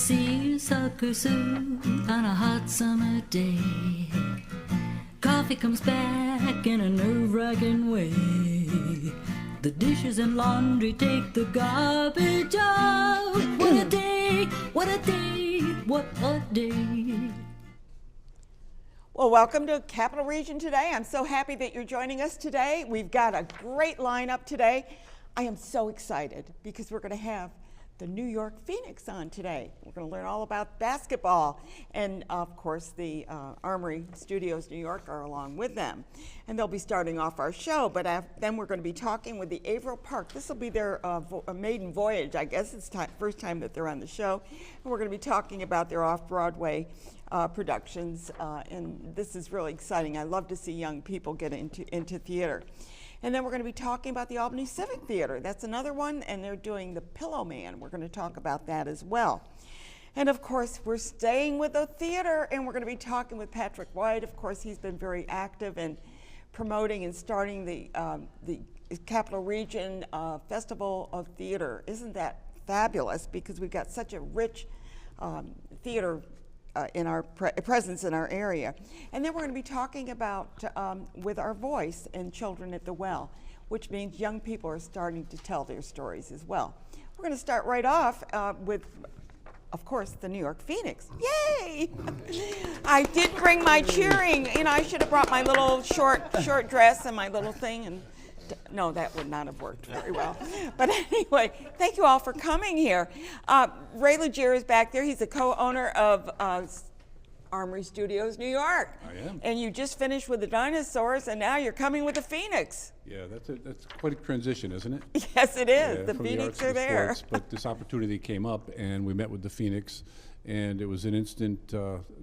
See a sucker suit on a hot summer day. Coffee comes back in a nerve-wracking way. The dishes and laundry take the garbage out. What a day, what a day, what a day. Well, welcome to Capital Region Today. I'm so happy that you're joining us today. We've got a great lineup today. I am so excited because we're going to have the New York Phoenix on today. We're going to learn all about basketball. And of course, the Armory Studios New York are along with them. And they'll be starting off our show. But then we're going to be talking with the Averill Park. This will be their maiden voyage. I guess it's first time that they're on the show. And we're going to be talking about their off-Broadway productions. And this is really exciting. I love to see young people get into theater. And then we're going to be talking about the Albany Civic Theater. That's another one, and they're doing The Pillow Man. We're going to talk about that as well. And of course, we're staying with the theater, and we're going to be talking with Patrick White. Of course, he's been very active in promoting and starting the Capital Region Festival of Theater. Isn't that fabulous? Because we've got such a rich theater in our presence in our area. And then we're going to be talking about with Our Voice and Children at the Well, which means young people are starting to tell their stories as well. We're going to start right off with, of course, the New York Phoenix. Yay! I did bring my cheering. You know, I should have brought my little short dress and my little thing, and no, that would not have worked very well. But anyway, thank you all for coming here. Ray Legere is back there. He's the co-owner of Armory Studios New York. I am. And you just finished with the dinosaurs, and now you're coming with the Phoenix. Yeah, that's quite a transition, isn't it? Yes, it is. Yeah, the from Phoenix arts to are the there. sports, but this opportunity came up, and we met with the Phoenix, and it was an instant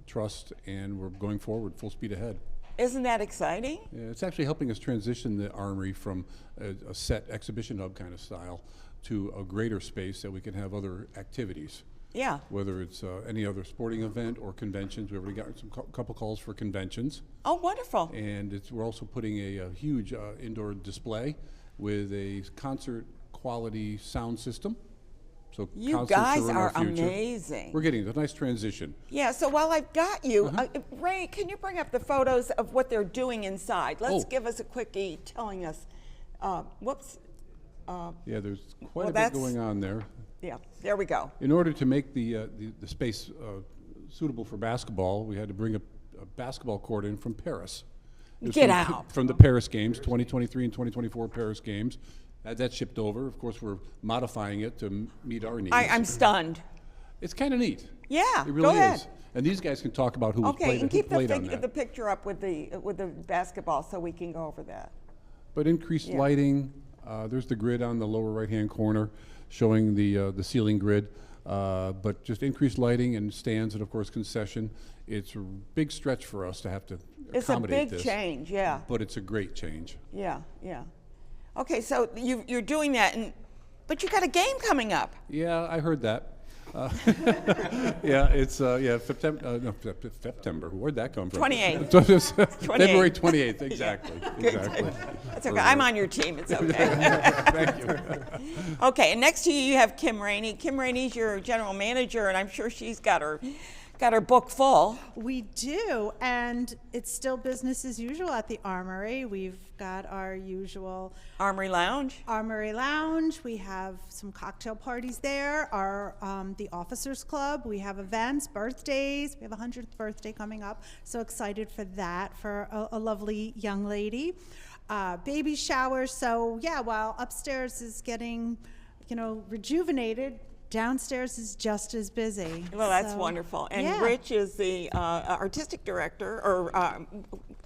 trust, and we're going forward full speed ahead. Isn't that exciting? Yeah, it's actually helping us transition the Armory from a set exhibition hub kind of style to a greater space that we can have other activities. Yeah. Whether it's any other sporting event or conventions. We've already got some couple calls for conventions. Oh, wonderful. And we're also putting a huge indoor display with a concert quality sound system. So You guys are amazing. We're getting a nice transition. Yeah, so while I've got you, Ray, can you bring up the photos of what they're doing inside? Let's give us a quickie telling us, whoops. Yeah, there's quite a bit going on there. Yeah, there we go. In order to make the space suitable for basketball, we had to bring a basketball court in from Paris. Get out. From the Paris Games, 2023 and 2024 Paris Games. That shipped over. Of course, we're modifying it to meet our needs. I'm stunned. It's kind of neat. Yeah, it really go ahead. is. And these guys can talk about who was played, and keep who played on that. the picture up with the basketball so we can go over that. But increased lighting. There's the grid on the lower right-hand corner showing the ceiling grid. But just increased lighting and stands and, of course, concession. It's a big stretch for us to have to accommodate this. It's a big change, yeah. But it's a great change. Yeah, yeah. Okay, so you're doing that, but you got a game coming up. Yeah, I heard that. Yeah, it's September. Where'd that come from? 28th. February 28th, exactly. Exactly. That's okay. I'm on your team. It's okay. Thank you. Okay, and next to you have Kim Rainey. Kim Rainey's your general manager, and I'm sure she's got her book full. We do, and it's still business as usual at the Armory. We've got our usual Armory Lounge. We have some cocktail parties there. Our the Officers Club. We have events, birthdays. We have a 100th birthday coming up. So excited for that for a lovely young lady. Baby showers. So yeah, while upstairs is getting, rejuvenated, downstairs is just as busy. Well, that's wonderful. And Rich is the artistic director, or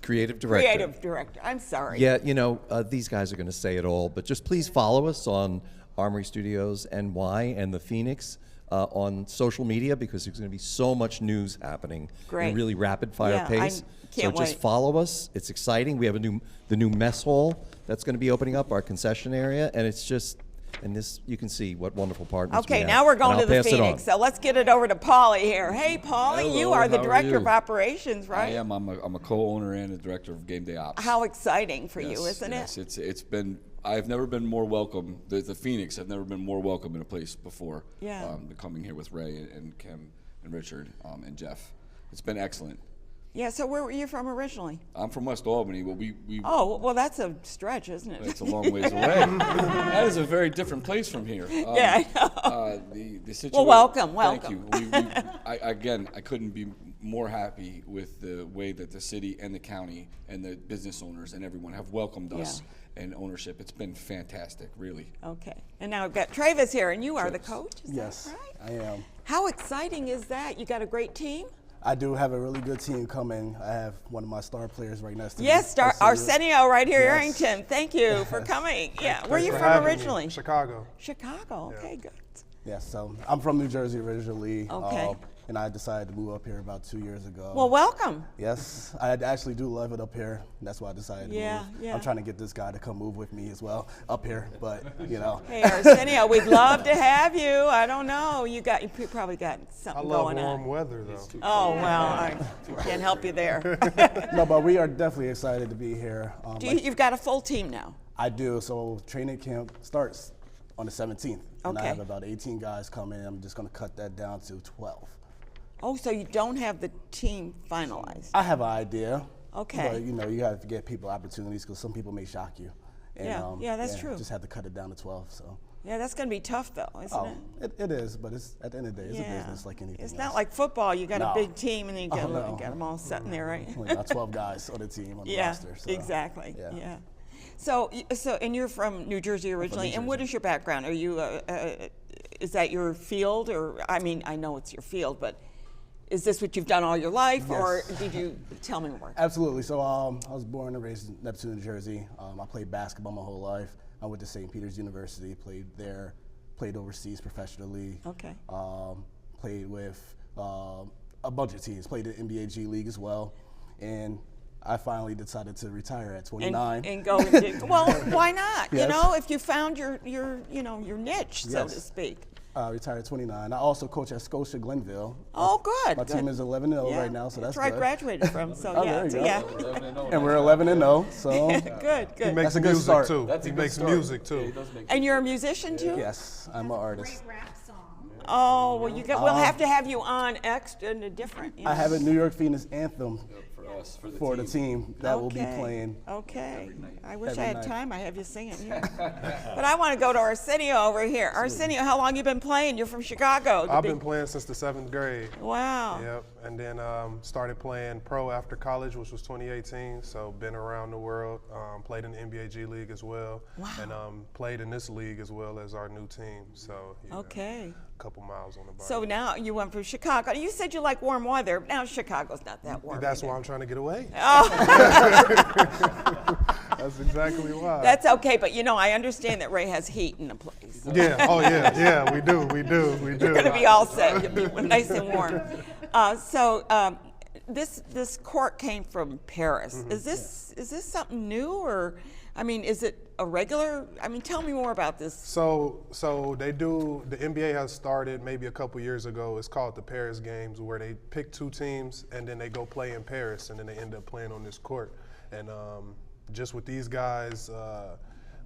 creative director. Creative director. I'm sorry. Yeah, these guys are going to say it all, but just please follow us on Armory Studios NY and the Phoenix on social media, because there's going to be so much news happening in a really rapid fire pace. Can't wait. Just follow us. It's exciting. We have the new mess hall that's going to be opening up, our concession area, and it's just. And this, you can see what wonderful partners we have. Okay, now we're going to the Phoenix, so let's get it over to Paulie here. Hey, Paulie, Hello, you are the how director you? of operations, right? I am. I'm a co-owner and a director of game day ops. How exciting for you, Yes, isn't yes. it? It's been I've never been more welcome. The Phoenix have never been more welcome in a place before. Yeah. Coming here with Ray and Kim and Richard and Jeff, it's been excellent. Yeah, so where were you from originally? I'm from West Albany, but we Oh, well, that's a stretch, isn't it? it's a long ways away. That is a very different place from here. Yeah, I know. The situation. Well, welcome, Thank you. welcome. I couldn't be more happy with the way that the city and the county and the business owners and everyone have welcomed us and ownership. It's been fantastic, really. Okay, and now we've got Travis here, and you are the coach, is Yes, that right? I am. How exciting is that? You got a great team? I do have a really good team coming. I have one of my star players right next to me. Yes, Arsenio right here, Yes. Arrington. Thank you for coming. Yeah, where are you for from having me. originally? Chicago. Chicago, okay, good. Yes, so I'm from New Jersey originally. Okay. And I decided to move up here about 2 years ago. Well, welcome. Yes, I actually do love it up here. That's why I decided to Yeah, move. yeah. I'm trying to get this guy to come move with me as well up here, but you know. Hey, Arsenio, we'd love to have you. I don't know. You probably got I something love going warm on. weather, though. Oh, well, I can't help you there. No, but we are definitely excited to be here. You've got a full team now. I do. So training camp starts on the 17th. And I Okay. have about 18 guys coming. I'm just going to cut that down to 12. Oh, so you don't have the team finalized. I have an idea. Okay. But, you know, you have to give people opportunities because some people may shock you. And, Yeah, that's true. Just have to cut it down to 12. So. Yeah, that's going to be tough, though, isn't it? It is, but it's at the end of the day, it's a business like anything It's else. not like football. You got a No. big team, and then you got, no. got them all sitting there, right? Only about 12 guys on the team, on the Yeah, roster. So, exactly. yeah. Yeah. So, and you're from New Jersey originally. And what is your background? Are you? Is that your field, or I mean, I know it's your field, but is this what you've done all your life, or Yes. did you tell me more? Absolutely. So I was born and raised in Neptune, New Jersey. I played basketball my whole life. I went to St. Peter's University, played there, played overseas professionally. Okay. Played with a bunch of teams, played in NBA G League as well. And I finally decided to retire at 29. And go and do, well, why not? You Yes. know, if you found your your niche, so to Yes. speak. Retired at 29. I also coach at Scotia Glenville. Oh, good. My team good. is 11-0 Yeah, right now, so that's where I good. graduated from. So Oh, yeah, there you so, go. yeah. And we're 11-0, so Good, He good. makes That's a good music, start. too. That's a He good makes start. music, Yeah, too. he does make And you're a musician too? yes, I'm an artist. Oh, well, we'll have to have you on extra and different. You I know. have a New York Phoenix anthem for us, for the team that will be Okay. playing. Okay. I wish Every I had night. time. I have you singing here. But I want to go to Arsenio over here. Arsenio, how long you been playing? You're from Chicago. the I've big- been playing since the 7th grade. Wow. Yep, and then started playing pro after college, which was 2018. So been around the world. Played in the NBA G League as well, Wow. and played in this league as well as our new team. So yeah, Okay. a couple miles on the bike. So now you went from Chicago. You said you like warm weather. Now Chicago's not that warm. That's either. why I'm trying to get away. Oh, That's exactly why. that's okay. But you know, I understand that Ray has heat in the place. Yeah. Oh yeah. We do. You're gonna be all set. You'll be nice and warm. This court came from Paris. Mm-hmm. Is this something new, or I mean, is it a regular? I mean, tell me more about this. So they do. The NBA has started maybe a couple years ago. It's called the Paris Games, where they pick 2 teams and then they go play in Paris, and then they end up playing on this court. And just with these guys,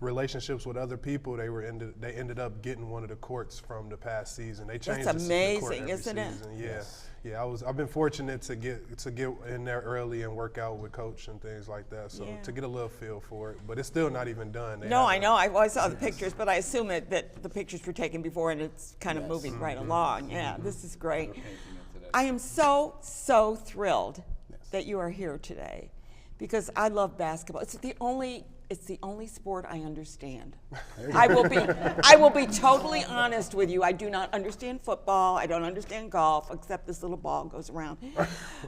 relationships with other people, they ended up getting one of the courts from the past season. They changed the court amazing, every isn't it? season. Yeah. Yeah, I've been fortunate to get in there early and work out with coach and things like that. So Yeah. to get a little feel for it, but it's still not even done. They No, I haven't- know. I always saw the pictures, but I assume that the pictures were taken before, and it's kind of moving right along. Yeah, this is great. I am so thrilled that you are here today, because I love basketball. It's the only sport I understand. I will be totally honest with you. I do not understand football. I don't understand golf, except this little ball goes around.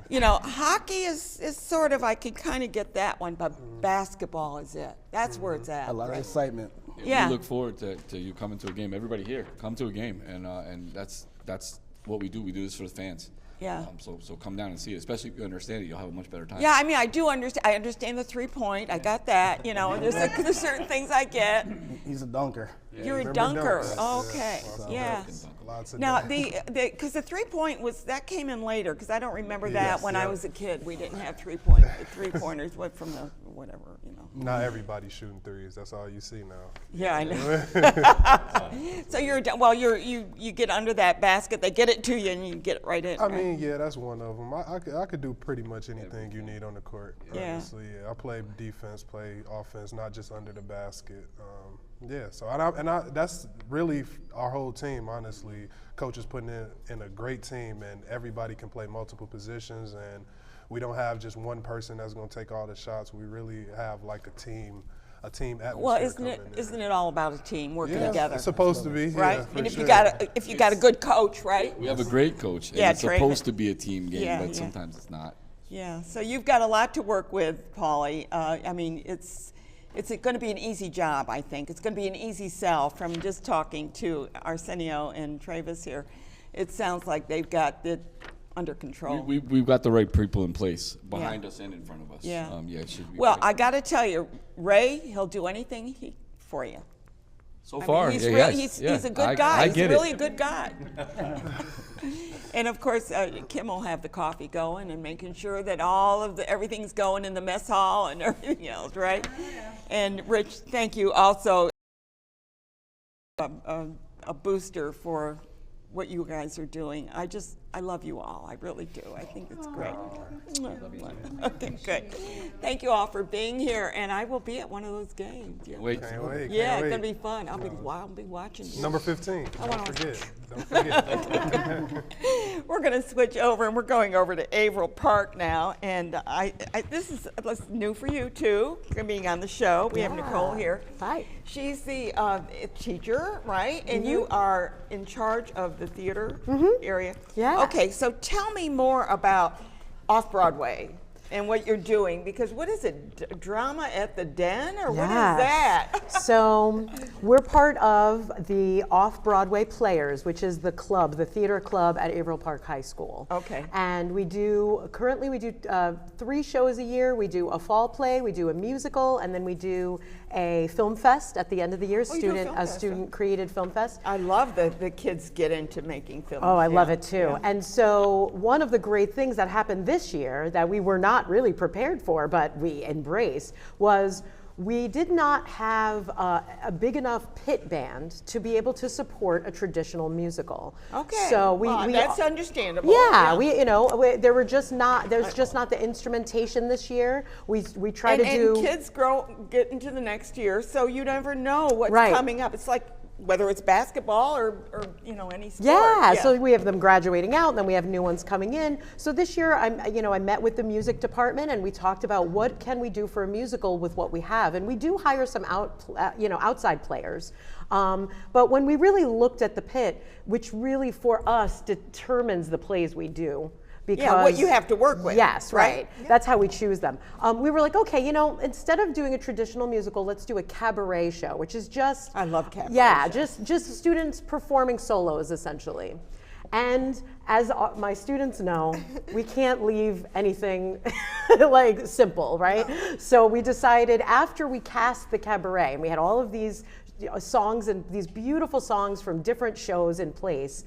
You know, hockey is sort of, I can kind of get that one, but basketball is it. That's where it's at. A lot of excitement. Yeah. We look forward to you coming to a game. Everybody here, come to a game, and that's what we do. We do this for the fans. Yeah. So come down and see it. Especially if you understand it, you'll have a much better time. Yeah, I mean, I do understand. I understand the 3-point. I got that. You know, there's certain things I get. He's a dunker. You're a remember dunker. dunks. Okay. Yeah. Lots of Now, dunks. because the 3-point that came in later, because I don't remember that Yes, when I yeah. was a kid. We didn't have 3-pointers went from the whatever, you know. Not everybody shooting threes. That's all you see now. Yeah, I know. So you get under that basket, they get it to you, and you get it right in. I right? mean, yeah, that's one of them. I could do pretty much anything you need on the court. Yeah. Honestly, yeah. I play defense, play offense, not just under the basket. Yeah, so that's really our whole team. Honestly, coach is putting in a great team, and everybody can play multiple positions, and we don't have just one person that's going to take all the shots. We really have like a team atmosphere. Well, isn't it all about a team working together? It's supposed to be, right? Yeah, And if sure. you got a good coach, right? We have a great coach, and Yeah, it's Trey. supposed to be a team game, Yeah, but yeah. sometimes it's not. Yeah. So you've got a lot to work with, Paulie. I mean, it's going to be an easy job, I think. It's going to be an easy sell. From just talking to Arsenio and Travis here, it sounds like they've got it under control. We've got the right people in place behind us and in front of us. Yeah. Yeah, it should be. Well, great. I got to tell you, Ray, he'll do anything for you. So I mean, far, he's yeah, really, yes, he's yeah. a good guy. He's get really it. a good guy. And of course, Kim will have the coffee going and making sure that everything's going in the mess hall and everything else, right? Yeah. And Rich, thank you also. A booster for what you guys are doing. I love you all. I really do. I think it's great. Okay, good. Thank you all for being here, and I will be at one of those games. Yeah, Wait. Can't wait. yeah, can't it's wait. gonna be fun. I'll be watching you. Number 15. wanna- Don't forget. Don't forget. We're going to switch over, and we're going over to Averill Park now. And this is new for you too, being on the show. We have Nicole here. Hi. She's the teacher, right? And you are in charge of the theater area. Yeah. Okay, so tell me more about Off Broadway and what you're doing, because what is it, drama at the Den, or what is that? So we're part of the Off-Broadway Players, which is the club, the theater club at Averill Park High School. Okay. And currently we do 3 shows a year. We do a fall play, we do a musical, and then we do a film fest at the end of the year, Oh, you do a film fest, huh? student-created film fest. I love that the kids get into making films. Oh, I love Yeah, it too. yeah. And so one of the great things that happened this year that we were not really prepared for, but we embraced, was we did not have a big enough pit band to be able to support a traditional musical. Okay. So that's understandable. Yeah, there's just not the instrumentation this year. We try to do. And kids get into the next year, so you never know what's Right. coming up. It's like whether it's basketball or any sport. Yeah, so we have them graduating out, and then we have new ones coming in. So this year, I met with the music department, and we talked about what can we do for a musical with what we have, and we do hire some outside players. But when we really looked at the pit, which really for us determines the plays we do. Because, what you have to work with. Yes, right? right. That's how we choose them. We were like, okay, instead of doing a traditional musical, let's do a cabaret show, which is just. I love cabaret Yeah, shows. just students performing solos, essentially. And as my students know, we can't leave anything like simple, right? So we decided after we cast the cabaret, and we had all of these songs and these beautiful songs from different shows in place,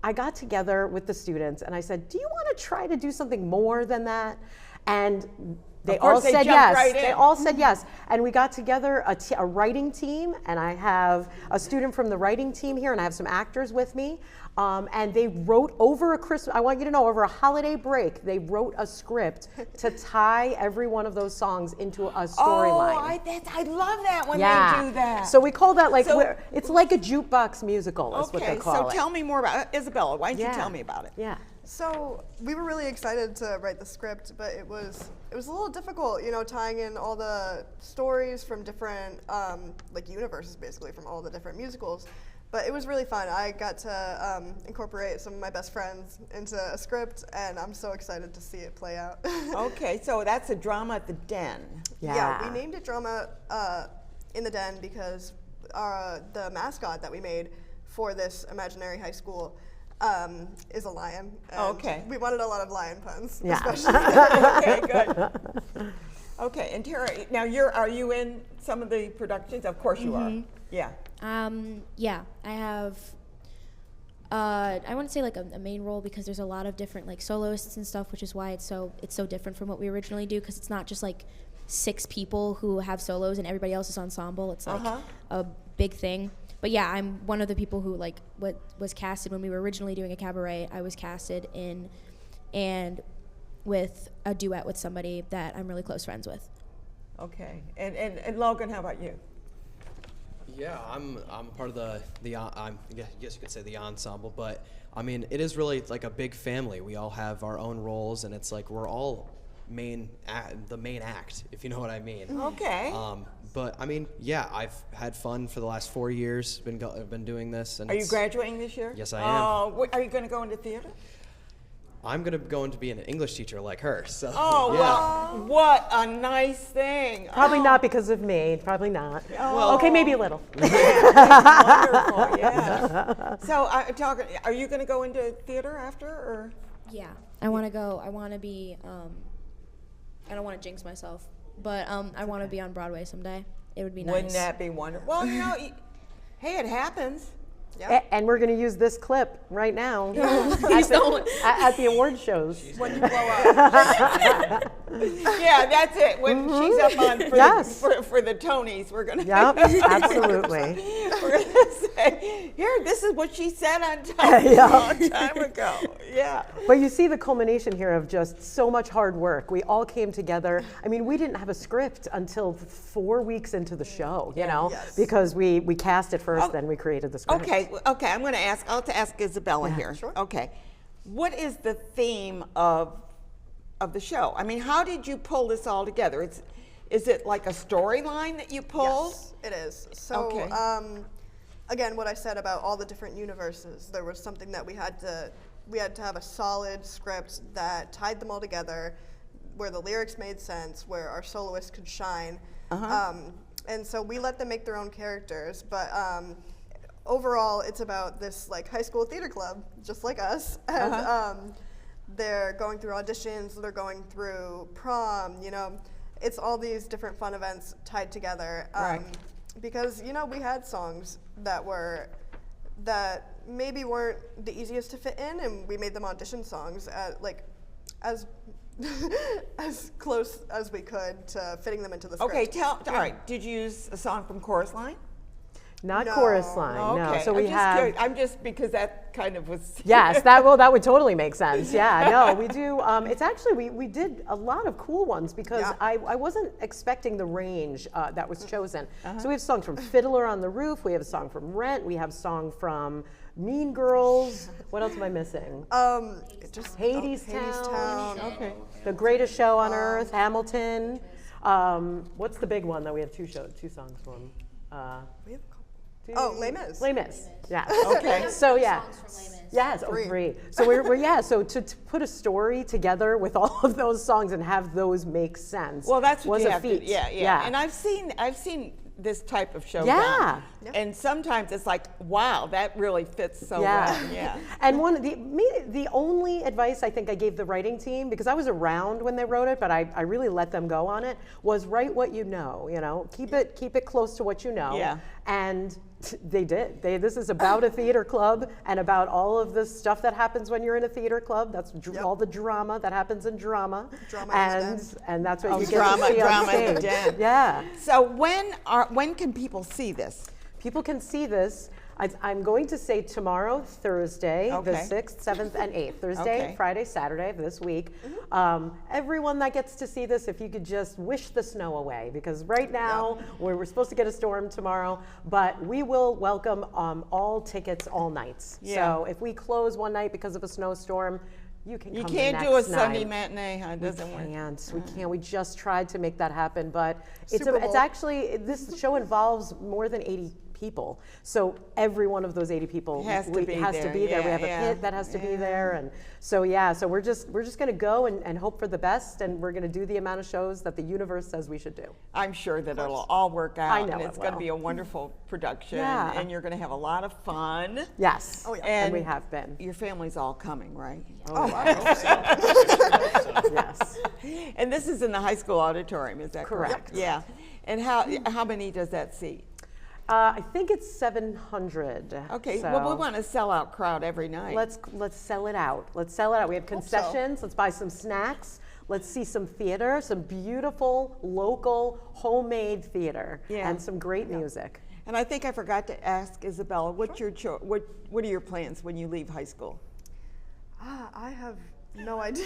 I got together with the students and I said, do you want to try to do something more than that? And they all said yes. Right in. They all said yes. And we got together a writing team, and I have a student from the writing team here, and I have some actors with me. And they wrote over I want you to know, over a holiday break, they wrote a script to tie every one of those songs into a storyline. I love that when they do that. So we call that it's like a jukebox musical is what they call so it. tell me more about it. Isabella, why don't you tell me about it? Yeah. So we were really excited to write the script, but it was a little difficult, tying in all the stories from different universes, basically from all the different musicals. But it was really fun. I got to incorporate some of my best friends into a script, and I'm so excited to see it play out. Okay, so that's a drama at the Den. Yeah, we named it Drama in the Den because the mascot that we made for this imaginary high school is a lion. And Okay. we wanted a lot of lion puns, Yeah. especially. Okay, good. Okay, and Tara, now are you in some of the productions? Of course you are. Yeah. Yeah, I have, I wouldn't say like a main role because there's a lot of different like soloists and stuff, which is why it's so different from what we originally do, because it's not just like 6 people who have solos and everybody else is ensemble. It's like Uh-huh. a big thing. But yeah, I'm one of the people who like was casted when we were originally doing a cabaret. I was casted in and with a duet with somebody that I'm really close friends with. Okay. And Logan, how about you? Yeah, I'm part of the I guess you could say the ensemble, but I mean it is really like a big family. We all have our own roles, and it's like we're all the main act, if you know what I mean. Okay. But I mean, yeah, I've had fun for the last 4 years. Been doing this. And Are you graduating this year? Yes, I am. Oh, are you going to go into theater? I'm going to be an English teacher like her. So. Oh, yeah. well, what a nice thing. Probably Oh. not because of me. Probably not. Oh. Okay, maybe a little. Wonderful, yeah. So, are you going to go into theater after, or? Yeah, I want to go. I want to be. I don't want to jinx myself, but I want to be on Broadway someday. It would be nice. Wouldn't that be wonderful? Well, you know, hey, it happens. And we're going to use this clip right now Please don't. at the award shows. When you blow up. Yeah, that's it. When she's up on for the Tonys, we're gonna. Yep, absolutely. We're gonna say, here, this is what she said on time a long time ago. Yeah. But you see the culmination here of just so much hard work. We all came together. I mean, we didn't have a script until 4 weeks into the show, you know, because we cast it first, then we created the script. Okay, I'll have to ask Isabella here. Sure. Okay. What is the theme of the show? I mean, how did you pull this all together? Is it like a storyline that you pulled? Yes, it is. So, again, what I said about all the different universes, there was something that we had to have a solid script that tied them all together, where the lyrics made sense, where our soloists could shine. And so we let them make their own characters, but overall, it's about this like high school theater club, just like us, and they're going through auditions, they're going through prom, you know, it's all these different fun events tied together. Because, you know, we had songs that maybe weren't the easiest to fit in, and we made them audition songs at as as close as we could to fitting them into the script. Okay, all right. Did you use a song from Chorus Line? Not Chorus Line, no. So we have. I'm just because that kind of was. Yes, that would totally make sense. Yeah, no, we do. It's actually we did a lot of cool ones because I wasn't expecting the range that was chosen. So we have songs from Fiddler on the Roof. We have a song from Rent. We have a song from Mean Girls. What else am I missing? Just Hadestown. Okay. The Greatest Show on Earth. Hamilton. What's the big one that we have two songs from? We have Les Mis. Les Mis. Yeah. Okay. So yeah. Songs from Les Mis. Yes, three. So we're so to put a story together with all of those songs and have those make sense. Well, that's what was you a have feat. to. Yeah. And I've seen this type of show done. And sometimes it's like, wow, that really fits so well. Yeah. And the only advice I think I gave the writing team, because I was around when they wrote it, but I really let them go on it, was write what you know, keep it close to what you know. Yeah. And they did. This is about a theater club and about all of the stuff that happens when you're in a theater club. That's all the drama that happens in drama. And that's what you get to see on stage. Yeah. So when can people see this? People can see this. I'm going to say tomorrow, Thursday, the 6th, 7th, and 8th. Thursday, Friday, Saturday of this week. Everyone that gets to see this, if you could just wish the snow away, because right now we're supposed to get a storm tomorrow, but we will welcome all tickets all nights. So if we close one night because of a snowstorm, you can come the can't next do a night. Sunday matinee, huh? It doesn't work. We can't. We just tried to make that happen, but it's actually, this show involves more than 80 people. So every one of those 80 people has to be there. We have a pit that has to be there, and so we're just going to go and hope for the best, and we're going to do the amount of shows that the universe says we should do. I'm sure that it'll all work out. I know and it's going to be a wonderful production, and you're going to have a lot of fun. Yes. And we have been. Your family's all coming, right? Yes. And this is in the high school auditorium, is that correct? Yeah. And how many does that seat? I think it's 700. Okay, so well, we want a sellout crowd every night. Let's sell it out. Let's sell it out. We have concessions. Let's buy some snacks. let's see some theater, some beautiful, local, homemade theater, Yeah. and some great music. And I think I forgot to ask Isabella, what's your what are your plans when you leave high school? I have no idea.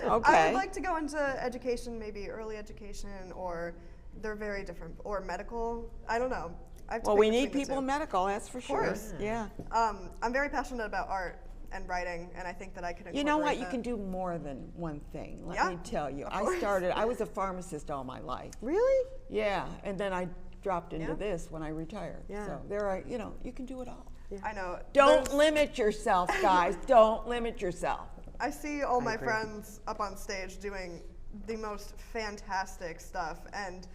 Okay. I would like to go into education, maybe early education, or they're very different, or medical. I don't know. I have to Well, pick we need between the people two. in medical, that's for sure. course. Yeah. I'm very passionate about art and writing, and I think that I can. You know what? incorporate You that. can do more than one thing. Let Yeah, me tell you. of I course. was a pharmacist all my life. Really? Yeah, and then I dropped into Yeah. this when I retired. Yeah. So there are, you can do it all. I know. Don't There's- limit yourself, guys. Don't limit yourself. I see all my agree. friends up on stage doing the most fantastic stuff, and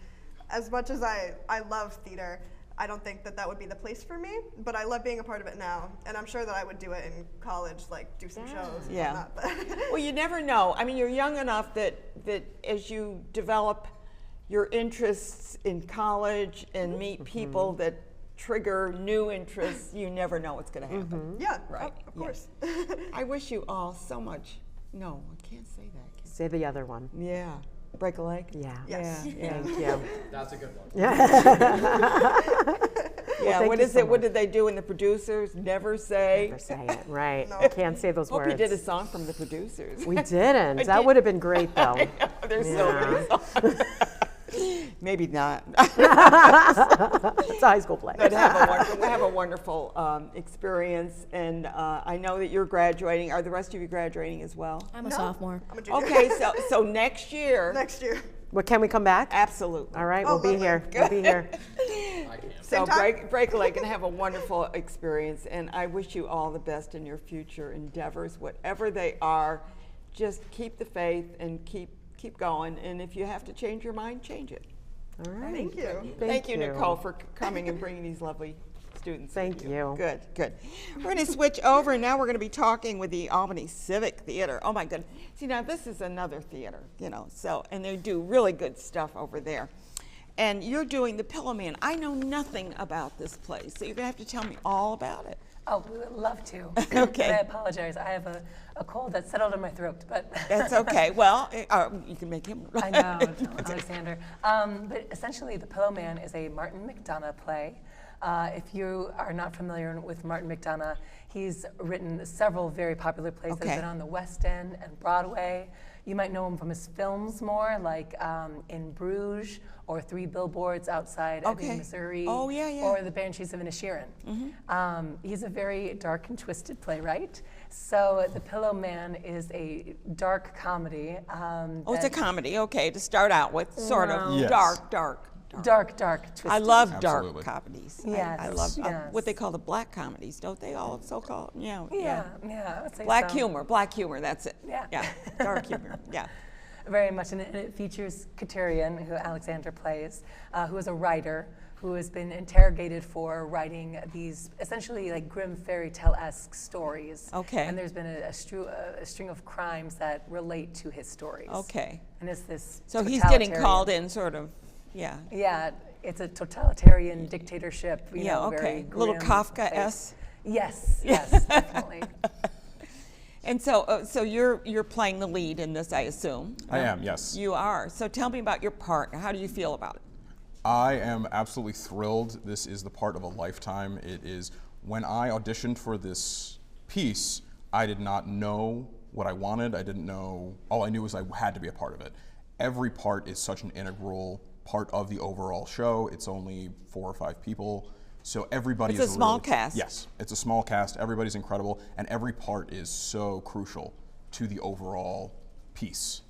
as much as I love theater, I don't think that would be the place for me, but I love being a part of it now, and I'm sure that I would do it in college, like do some shows and Yeah. whatnot. But Well, you never know. I mean, you're young enough that as you develop your interests in college and meet people that trigger new interests, you never know what's going to happen. yeah, Right, of yeah. course. I wish you all so much. No, I can't say that. Say the other one. Yeah. Break a leg? Yeah. Yes. Yeah. Yeah. Thank you. That's a good one. Yeah, thank what you is so it? What much. did they do in the producers? Never say. Never say it, right. No. Can't say those Hope words. you did a song from the producers. We didn't. I That did. would have been great, though. There's so many songs. Maybe not. It's a high school play. But have a wonderful experience, and I know that you're graduating. Are the rest of you graduating as well? I'm a sophomore. I'm a junior. Okay, so next year, Next year. Well, can we come back? absolutely. All right, Oh, we'll be lovely. here. We'll be here. So Same time? break a leg and have a wonderful experience, and I wish you all the best in your future endeavors, whatever they are. Just keep the faith and keep going, and if you have to change your mind, change it. All right. Thank you. Thank you, Nicole, for coming and bringing these lovely students. Thank with you. Good, good. We're going to switch over, and now we're going to be talking with the Albany Civic Theater. Oh my goodness. See, now this is another theater, so, and they do really good stuff over there. And you're doing The Pillow Man. I know nothing about this place, so you're going to have to tell me all about it. Oh, we would love to. Okay. I apologize. I have a cold that settled in my throat, but That's okay. Well, you can make him. I know, Alexander. But essentially, The Pillow Man is a Martin McDonagh play. If you are not familiar with Martin McDonagh, he's written several very popular plays that Okay. have been on the West End and Broadway. You might know him from his films more, like In Bruges or 3 Billboards Outside Okay. Ebbing, Missouri. Oh, yeah, yeah. Or The Banshees of Inisherin. He's a very dark and twisted playwright. So The Pillow Man is a dark comedy. Oh, it's a comedy. Okay, to start out with, sort of Yes. dark. Dark, twisted. I love Absolutely. dark comedies. Yes, I love yes. what they call the black comedies, don't they? All so called. Yeah. Yeah, I would say Black so. humor. That's it. Yeah. Dark humor. Yeah. Very much, and it features Katerian, who Alexander plays, who is a writer who has been interrogated for writing these essentially like grim fairy tale-esque stories. Okay. And there's been a string of crimes that relate to his stories. Okay. And it's this. So he's getting totalitarian- called in, sort of. Yeah. Yeah, it's a totalitarian dictatorship. You Yeah. know, very Okay. A little grim Kafka-esque. Yes, definitely. And so you're playing the lead in this, I assume. I am, yes. You are. So tell me about your part. How do you feel about it? I am absolutely thrilled. This is the part of a lifetime. It is, when I auditioned for this piece, I did not know what I wanted. I didn't know, all I knew was I had to be a part of it. Every part is such an integral part of the overall show. It's only 4 or 5 people. So everybody It's is a small really- cast. Yes, it's a small cast. Everybody's incredible, and every part is so crucial to the overall piece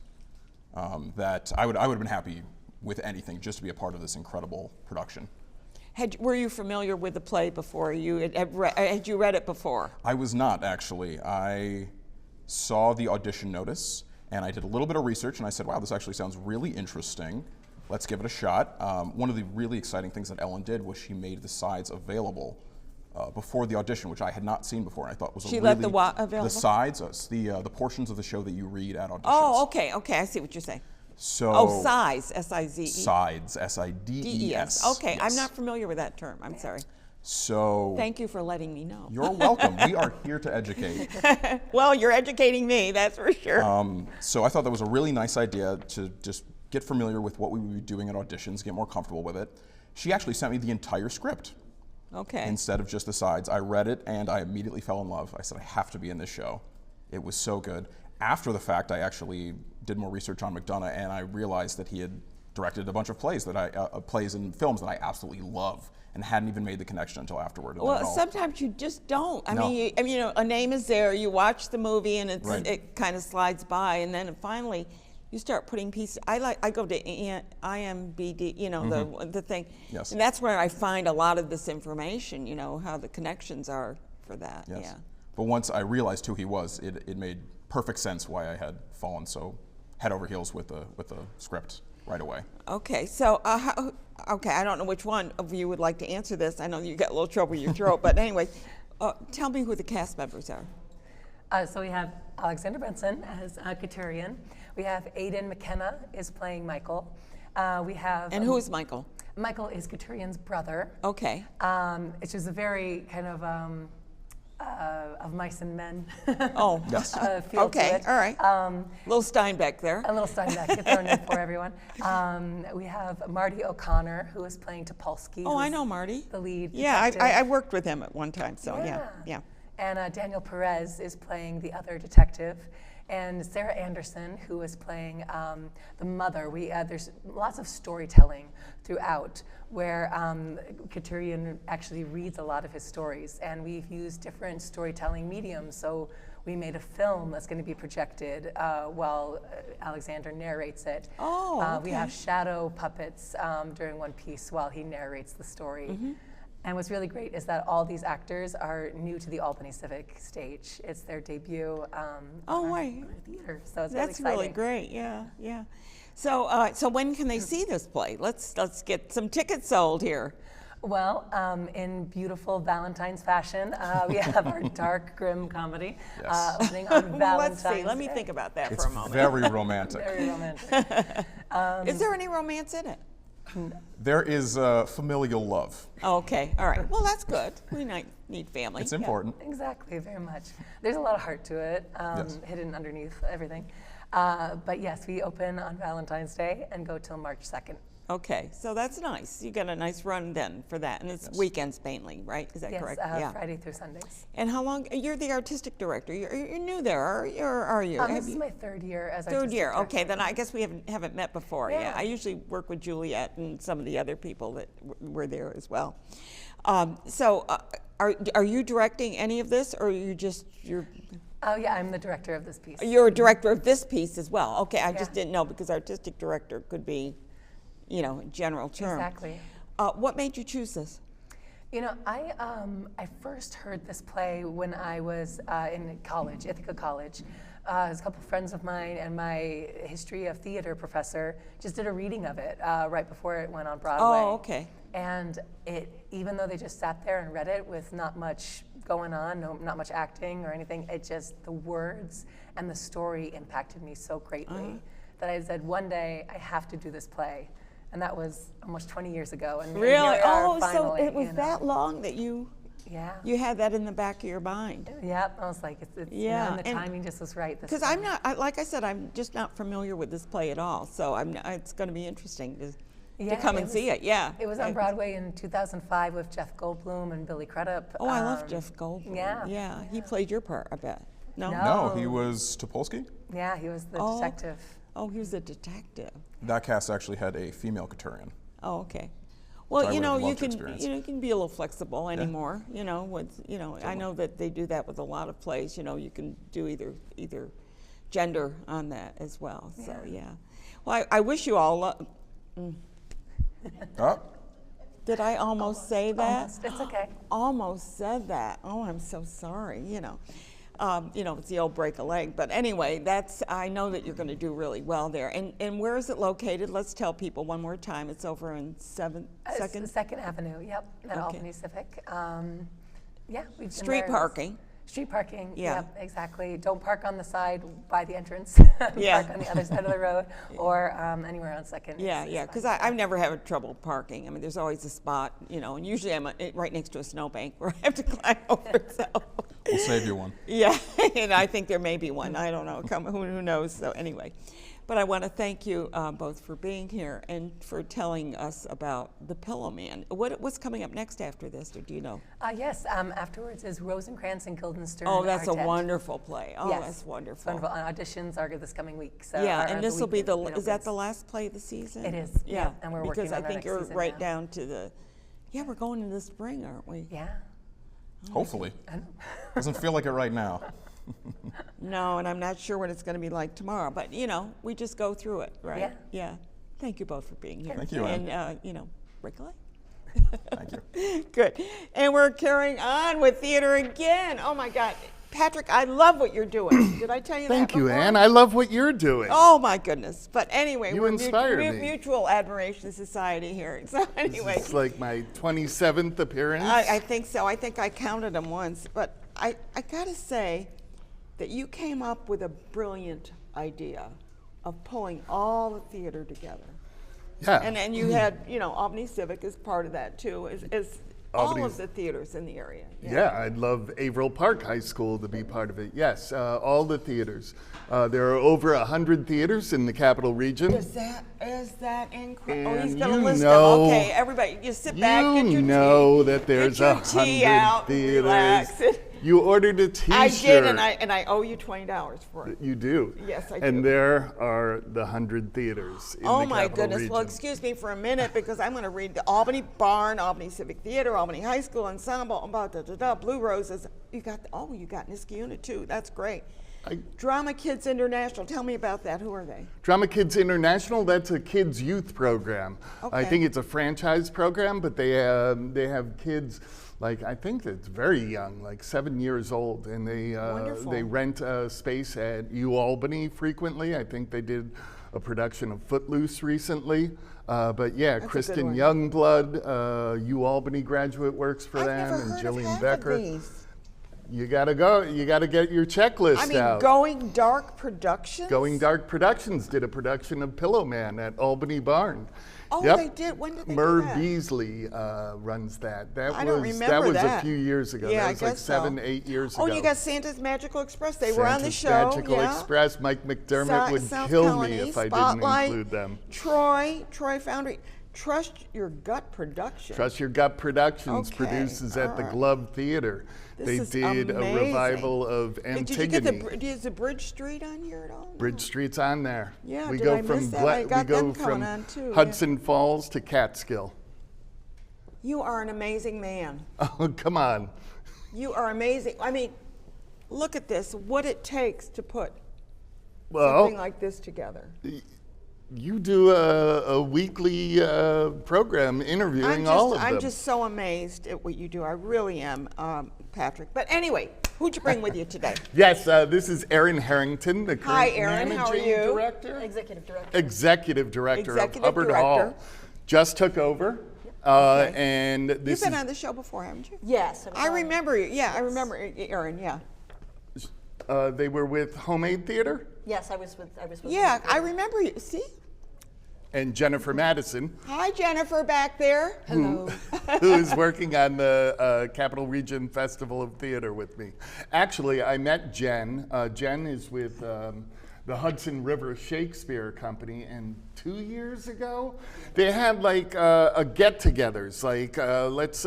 that I would have been happy with anything just to be a part of this incredible production. Were you familiar with the play before? Had you read it before? I was not, actually. I saw the audition notice, and I did a little bit of research, and I said, wow, this actually sounds really interesting. Let's give it a shot. One of the really exciting things that Ellen did was she made the sides available before the audition, which I had not seen before, and I thought was She a let really... the what available? The sides, the portions of the show that you read at auditions. Oh, okay. I see what you're saying. So, Oh, size, S-I-Z-E. Sides, S-I-D-E-S. Okay, Yes. I'm not familiar with that term. I'm sorry. So Thank you for letting me know. you're welcome. We are here to educate. Well, you're educating me, that's for sure. So I thought that was a really nice idea to just get familiar with what we would be doing at auditions, get more comfortable with it. She actually sent me the entire script. Okay. Instead of just the sides. I read it and I immediately fell in love. I said, I have to be in this show. It was so good. After the fact, I actually did more research on McDonough, and I realized that he had directed a bunch of plays plays and films that I absolutely love, and hadn't even made the connection until afterward. Well, sometimes you just don't. I No. mean, you know, a name is there. You watch the movie, and Right. it kind of slides by, and then finally, you start putting pieces. I go to IMDb, you know, the thing, Yes. and that's where I find a lot of this information. You know, how the connections are for that. Yes. Yeah. But once I realized who he was, it made perfect sense why I had fallen so head over heels with the script right away. Okay, so okay, I don't know which one of you would like to answer this. I know you got a little trouble with your throat, but anyway, tell me who the cast members are. So we have Alexander Benson as Katurian. We have Aiden McKenna is playing Michael. We have And who is Michael? Michael is Katurian's brother. Okay. It's just a very kind of mice and men. Oh, yes. Feel okay, to it. all right. Little Steinbeck there. A little Steinbeck, get thrown in for everyone. We have Marty O'Connor, who is playing Topolsky. Oh, I who's know Marty. The lead. Yeah, detective. I worked with him at one time, so yeah. And Daniel Perez is playing the other detective. And Sarah Anderson, who is playing the mother. There's lots of storytelling throughout where Katurian actually reads a lot of his stories. And we've used different storytelling mediums. So we made a film that's going to be projected while Alexander narrates it. Oh, okay. We have shadow puppets during one piece while he narrates the story. Mm-hmm. And what's really great is that all these actors are new to the Albany Civic stage. It's their debut Oh, right. theater, so it's That's really really exciting. great. Yeah. So when can they see this play? Let's get some tickets sold here. Well, in beautiful Valentine's fashion, we have our dark, grim comedy Yes. opening on Valentine's Let's see. Let me Day. think about that It's for a moment. very romantic. Very romantic. Is there any romance in it? There is familial love. Okay. All right. Well, that's good. We need family. It's Yeah. important. Exactly, very much. There's a lot of heart to it, Yes. hidden underneath everything. But yes, we open on Valentine's Day and go till March 2nd. Okay. So that's nice. You got a nice run then for that, and it's weekends mainly, right? Is that Yes, correct? Friday through Sundays. And how long? You're the artistic director. You're new there, or are you? Have This is you- my third year as Third artistic year. director. Okay, then I guess we haven't met before. Yeah. Yeah. I usually work with Juliet and some of the other people that were there as well. Are you directing any of this, or you're Oh yeah, I'm the director of this piece. you're a director of this piece as well? Okay, I just Yeah. didn't know because artistic director could be, a general term. Exactly. What made you choose this? You know, I first heard this play when I was in college, Ithaca College. A couple friends of mine and my history of theater professor just did a reading of it right before it went on Broadway. Oh, okay. And even though they just sat there and read it with not much going on, not much acting or anything, the words and the story impacted me so greatly that I said, one day I have to do this play. And that was almost 20 years ago. And Really? here we are Oh, so finally, it was that long that you had that in the back of your mind. Yep, I was like, it's Yeah, and the and- timing just was right. this Because time. I'm not, like I said, I'm just not familiar with this play at all. So it's going to be interesting to come and see it. Yeah. It was on Broadway in 2005 with Jeff Goldblum and Billy Crudup. Oh, I love Jeff Goldblum. Yeah. Yeah, he played your part, I bet. No? No, he was Topolsky. Yeah, he was the Oh, detective. Oh, he was a detective. That cast actually had a female Katurian. Oh, okay. I Well, would have you loved to can experience. you can be a little flexible anymore. I know that they do that with a lot of plays. You can do either gender on that as well. So yeah. Well, I wish you all luck. Oh, Did I almost say that? Almost. It's okay. Almost said that. Oh, I'm so sorry. It's the old break a leg. But anyway, I know that you're going to do really well there. And where is it located? Let's tell people one more time. It's over in Second. Second Avenue. Yep, at Okay. Albany Civic. Yeah, we've been Street there- parking. Street parking, Yeah. yep, exactly. Don't park on the side by the entrance. Yeah. Park on the other side of the road or anywhere on Second. Yeah, It's yeah, fine. because I've never had trouble parking. I mean, there's always a spot, you know, and usually I'm right next to a snowbank where I have to climb over. So. We'll save you one. Yeah, and I think there may be one. I don't know. Who knows? So anyway, but I want to thank you both for being here and for telling us about the Pillow Man. What's coming up next after this? Or do you know? Yes, afterwards is Rosencrantz and Guildenstern. Oh, that's Quartet. a wonderful play. Oh, Yes. that's wonderful. It's wonderful. And auditions are this coming week. So Yeah, are and this will be week it is that opens. the last play of the season? It is, Yeah, yeah, and we're working because on I our think next you're season right now. down to the. Yeah, we're going into the spring, aren't we? Yeah. Hopefully. Doesn't feel like it right now. No, and I'm not sure what it's going to be like tomorrow, but you know, we just go through it, right? Yeah. Yeah. Thank you both for being here. Thank you, Ann. And you know, Ricolai. Thank you. Good. And we're carrying on with theater again. Oh my God, Patrick, I love what you're doing. Did I tell you that? Thank you, before? Ann. I love what you're doing. Oh my goodness. But anyway, You we're inspire me. Mutual Admiration Society here. So anyway. It's like my 27th appearance. I think so. I think I counted them once. But I got to say that you came up with a brilliant idea of pulling all the theater together. Yeah. And you had, you know, Albany Civic is part of that too, is all of Albany's- the theaters in the area. Yeah, I'd love Averill Park High School to be part of it. Yes, all the theaters. There are over 100 theaters in the capital region. Is that incredible? Oh, he's And going to you list know- them. Okay, everybody, you sit back, get You your know tea. that there's Get your tea 100 out, theaters. relax. You ordered a T-shirt. I did, and I owe you $20 for it. You do. Yes, I And do. there are the 100 theaters in Oh the my capital goodness. region. Well, excuse me for a minute because I'm going to read the Albany Barn, Albany Civic Theater, Albany High School Ensemble, Blue Roses. You got Niskayuna too. That's great. Drama Kids International. Tell me about that. Who are they? Drama Kids International, that's a kids youth program. I Okay. think it's a franchise program, but they have kids, like I think that's very young, like 7 years old, and Wonderful. they rent a space at UAlbany frequently. I think they did a production of Footloose recently. But yeah, That's a good Kristen one. Youngblood, UAlbany graduate works for I've them, never and heard Jillian of half Becker. Of these. You gotta go. You gotta get your checklist I mean, out. Going Dark Productions? Going Dark Productions did a production of Pillow Man at Albany Barn. Oh, Yep. they did? When did they Murr do that? Beasley runs that. I don't remember was that. a few years ago. Yeah, that I was like guess so. 7-8 years Oh, ago. you got Santa's Magical Express. They were on the Santa's show. Magical yeah. Express. Mike McDermott would South kill Colony, me if I Spotlight, didn't include them. Troy Foundry. Trust Your Gut Productions. Trust Your Gut Productions Okay, produces at the all right. Glove Theater. This They is did a amazing. revival of Did Antigone. you get is the Bridge Street on here at all? Bridge Street's on there. Yeah, we did go I from miss that? I got we go them coming from on too, yeah. Hudson Falls to Catskill. You are an amazing man. Oh, come on. You are amazing. I mean, look at this. What it takes to put Well, something like this together. you do a weekly program interviewing all of them. I'm just so amazed at what you do. I really am, Patrick. But anyway, who'd you bring with you today? Yes, this is Erin Harrington, the current Hi, Erin. How are managing you? director. Executive director. Executive director Executive of Hubbard director. Hall. Just took over. And this You've been is, on the show before, haven't you? Yes. I remember you. Yeah, I remember Erin. Yeah. they were with Homemade Theater Yes, I was with. Yeah, I remember you. See? and Jennifer Madison, Hi, Jennifer, back there. Hello. who is working on the Capital Region Festival of Theater with me. Actually, I met Jen. Jen is with the Hudson River Shakespeare Company, and 2 years ago, they had like a get-togethers, like let's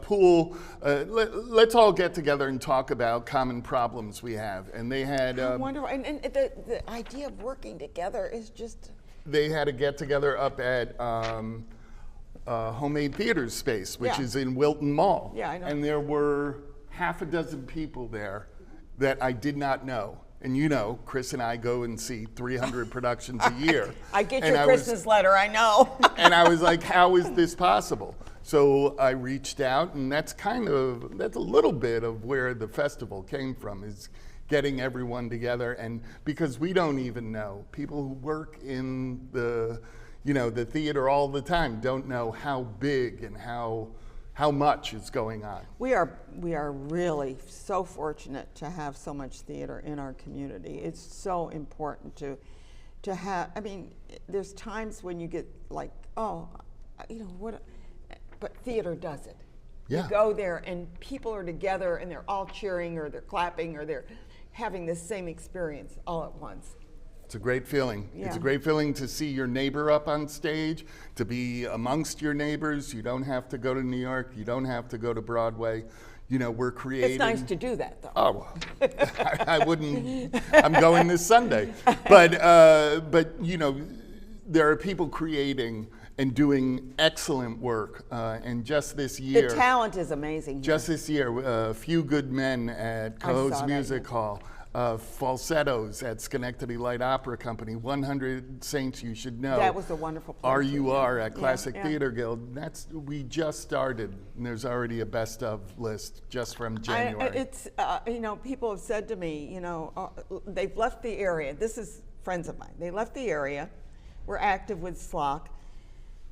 pool, let's all get together and talk about common problems we have. And they had Wonderful. And the idea of working together is just. they had a get-together up at Homemade Theater's space, which Yeah. is in Wilton Mall. Yeah, I know. And there were half a dozen people there that I did not know. And you know, Chris and I go and see 300 productions a year. I get And your I was- Christmas letter, I know. and I was like, how is this possible? So I reached out, and that's a little bit of where the festival came from, is getting everyone together. And because we don't even know, people who work in the theater all the time don't know how big and how how much is going on. We are really so fortunate to have so much theater in our community. It's so important to have. I mean, there's times when you get like, oh, you know what, but theater does it. Yeah. You go there and people are together and they're all cheering or they're clapping or they're having the same experience all at once. It's a great feeling. Yeah. It's a great feeling to see your neighbor up on stage, to be amongst your neighbors. You don't have to go to New York. You don't have to go to Broadway. You know, we're creating. It's nice to do that, though. Oh, I wouldn't. I'm going this Sunday, but you know, there are people creating and doing excellent work. And just this year, the talent is amazing. Just this year, A Few Good Men at Cohoes Music Hall. Falsettos at Schenectady Light Opera Company, 100 Saints You Should Know. That was a wonderful play. RUR at Classic Theater Guild. We just started, and there's already a best of list just from January. It's you know, people have said to me, you know, they've left the area. This is friends of mine. They left the area, were active with SLOC,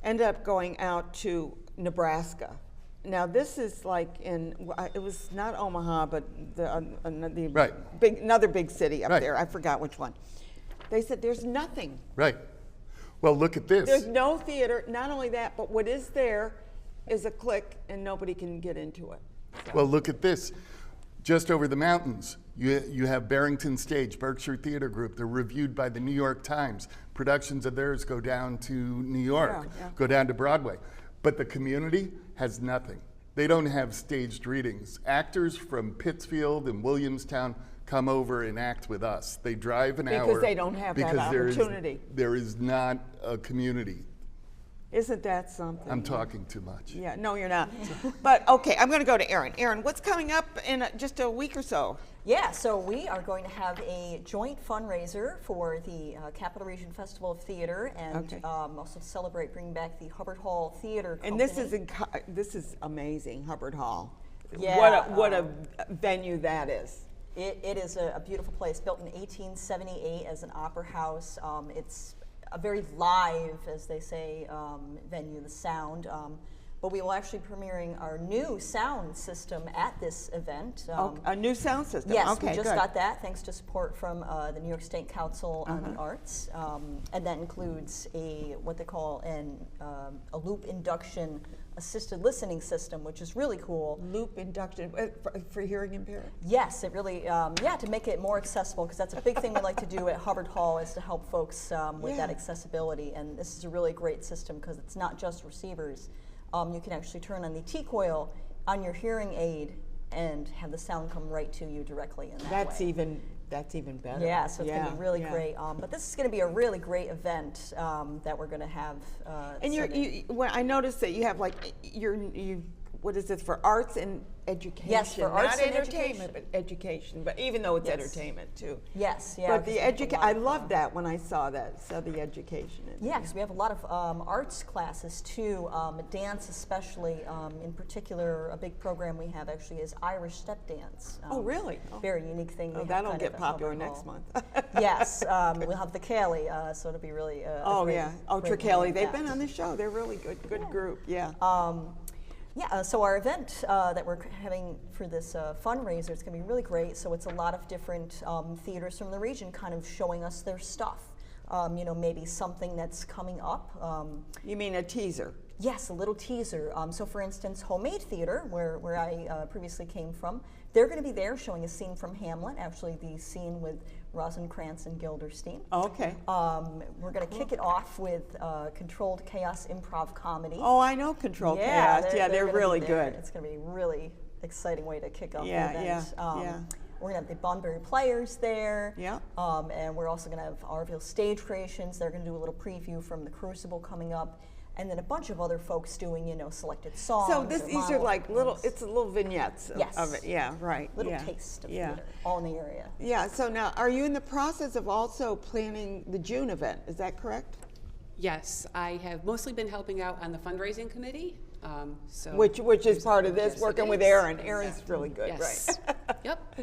ended up going out to Nebraska. Now this is like it was not Omaha, but another big city up there. I forgot which one. They said there's nothing. Right. Well, look at this. There's no theater. Not only that, but what is there is a clique, and nobody can get into it. So. Well, look at this. Just over the mountains, you have Barrington Stage, Berkshire Theater Group. They're reviewed by the New York Times. Productions of theirs go down to New York, go down to Broadway. But the community has nothing. They don't have staged readings. Actors from Pittsfield and Williamstown come over and act with us. They drive an hour. Because they don't have that opportunity. There is not a community. Isn't that something? I'm talking too much. Yeah, no, you're not. But okay, I'm going to go to Erin. Erin, what's coming up in just a week or so? Yeah, so we are going to have a joint fundraiser for the Capital Region Festival of Theater, and also celebrate bringing back the Hubbard Hall Theater Company. And this is amazing, Hubbard Hall. Yeah, what a venue that is. It is a beautiful place, built in 1878 as an opera house. It's a very live, as they say, venue, the sound. But we will actually be premiering our new sound system at this event. A new sound system? Yes, okay, we just good. got that thanks to support from the New York State Council on the Arts. And that includes what they call a loop induction assisted listening system, which is really cool. Loop induction for hearing impaired? Yes, it really, to make it more accessible, because that's a big thing we like to do at Hubbard Hall, is to help folks with that accessibility. And this is a really great system because it's not just receivers. You can actually turn on the T-coil on your hearing aid and have the sound come right to you directly in that way. That's even better. Yeah, so it's going to be really great. But this is going to be a really great event that we're going to have. And I noticed that you have what is this, for arts and education? Yes, for arts and entertainment, but education. But even though it's entertainment too. Yes, yeah. But I love that when I saw that. So the education. Yeah, because we have a lot of arts classes too, dance especially. In particular, a big program we have actually is Irish step dance. Oh, really? Very unique thing. That'll get popular next month. Yes, we'll have the Cali, so it'll be really. Trecali. They've been on the show. They're really good group. Yeah. So our event that we're having for this fundraiser, it's going to be really great. So it's a lot of different theaters from the region kind of showing us their stuff. Maybe something that's coming up. You mean a teaser? Yes, a little teaser. So for instance, Homemade Theater, where I previously came from, they're going to be there showing a scene from Hamlet, actually the scene with Rosencrantz and Guildenstern. Oh, okay. We're going to kick it off with Controlled Chaos Improv Comedy. Oh, I know Controlled Chaos. They're really good. It's going to be a really exciting way to kick off the event. Yeah. We're going to have the Bunbury Players there. Yeah. And we're also going to have Arville Stage Creations. They're going to do a little preview from The Crucible coming up. And then a bunch of other folks doing, selected songs. So these are like it's little vignettes of it. Yeah, right. Little taste of theater, all in the area. Yeah, so now are you in the process of also planning the June event? Is that correct? Yes, I have mostly been helping out on the fundraising committee. Which is part of this, working with Erin. Erin's really good, yes. right? Yep.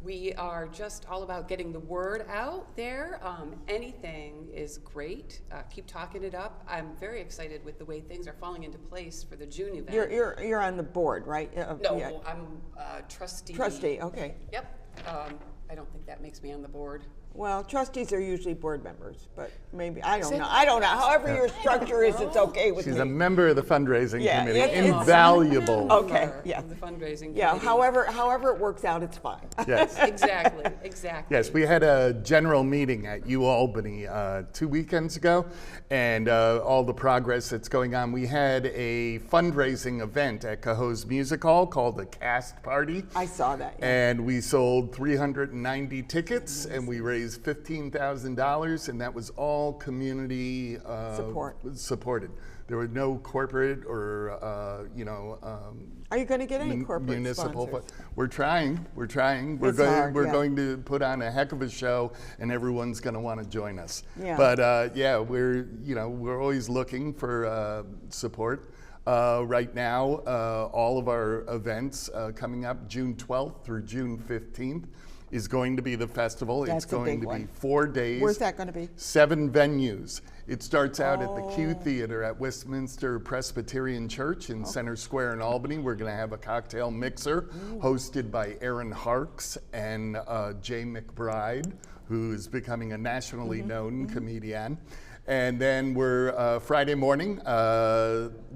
We are just all about getting the word out there. Anything is great. Keep talking it up. I'm very excited with the way things are falling into place for the June event. You're on the board, right? No, Yeah. I'm trustee. Trustee, okay. Yep. I don't think that makes me on the board. Well, trustees are usually board members, but maybe, I don't know. I don't know. However your structure is, it's okay with me. She's a member of the fundraising committee. it's Invaluable. Okay, yeah. The fundraising Yeah, committee. however it works out, it's fine. Yes. Exactly. Yes, we had a general meeting at UAlbany 2 weekends ago, and all the progress that's going on. We had a fundraising event at Cohoes Music Hall called the Cast Party. I saw that. Yeah. And we sold 390 tickets, and we raised $15,000, and that was all community supported. There were no corporate or Are you going to get any corporate municipal. sponsors? We're trying. We're It's hard, yeah. going to put on a heck of a show, and everyone's going to want to join us. Yeah. But we're always looking for support. Right now, all of our events coming up June 12th through June 15th is going to be the festival. That's it's going a big to one. be 4 days. Where's that going to be? 7 venues. It starts out at the Q Theater at Westminster Presbyterian Church in Center Square in Albany. We're going to have a cocktail mixer hosted by Aaron Harks and Jay McBride, who is becoming a nationally known comedian. And then we're Friday morning,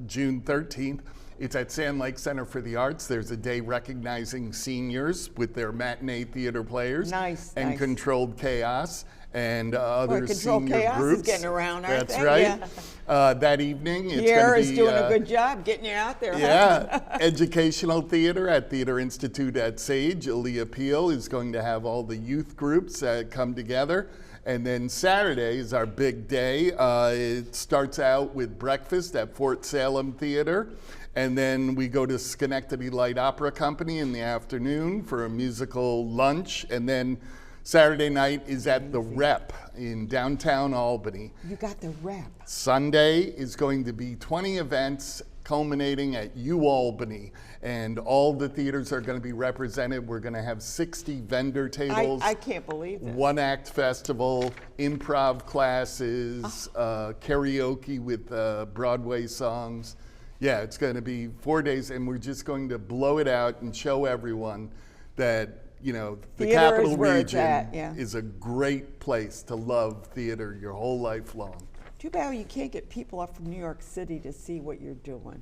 June 13th. It's at Sand Lake Center for the Arts. There's a day recognizing seniors with their matinee theater players. Nice. Controlled Chaos and other Controlled senior Chaos groups. is getting around, aren't That's they? right. Yeah. That evening, it's Pierre going to be is doing a good job getting you out there. yeah, educational theater at Theater Institute at Sage. Aaliyah Peel is going to have all the youth groups come together. And then Saturday is our big day. It starts out with breakfast at Fort Salem Theater. And then we go to Schenectady Light Opera Company in the afternoon for a musical lunch. And then Saturday night is at the Rep in downtown Albany. You got the Rep. Sunday is going to be 20 events culminating at UAlbany. And all the theaters are going to be represented. We're going to have 60 vendor tables. I can't believe that. 1-act festival, improv classes, karaoke with Broadway songs. Yeah, it's going to be 4 days, and we're just going to blow it out and show everyone that, the Theater Capital is where it's Region at, yeah. is a great place to love theater your whole life long. Too bad you can't get people up from New York City to see what you're doing.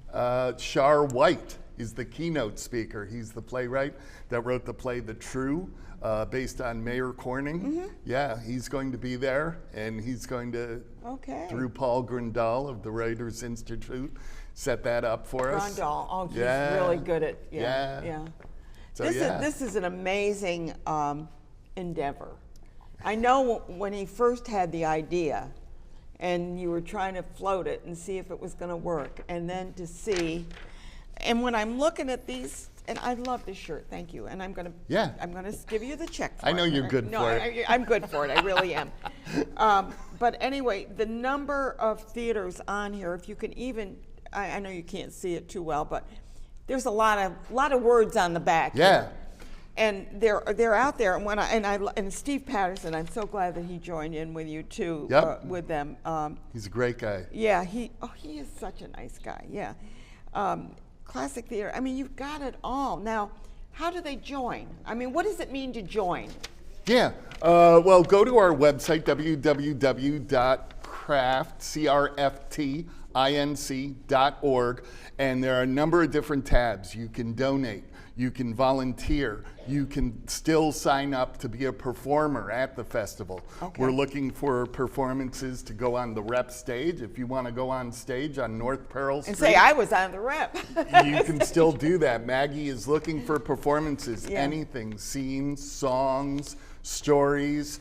Shar White is the keynote speaker. He's the playwright that wrote the play The True, based on Mayor Corning. Yeah, he's going to be there, and he's going to, through Paul Grandal of the Writers Institute, set that up for us. Grandal, he's really good at, yeah. So, this is an amazing endeavor. I know when he first had the idea, and you were trying to float it and see if it was going to work, and then to see, and when I'm looking at these, and I love this shirt, thank you, and I'm going to give you the check for it. I know you're good for it. I'm good for it, I really am. But anyway, the number of theaters on here, if you can even, I know you can't see it too well, but there's a lot of words on the back. Yeah. Here. And they're out there, and Steve Patterson, I'm so glad that he joined in with you too. Yep. With them. He's a great guy. Yeah, he is such a nice guy. Yeah, classic theater. I mean, you've got it all. Now, how do they join? I mean, what does it mean to join? Yeah. Well, go to our website www.craftinc.org, and there are a number of different tabs. You can donate. You can volunteer. You can still sign up to be a performer at the festival. Okay. We're looking for performances to go on the Rep stage. If you want to go on stage on North Pearl Street. And say, I was on the Rep. You can still do that. Maggie is looking for performances, anything, scenes, songs, stories,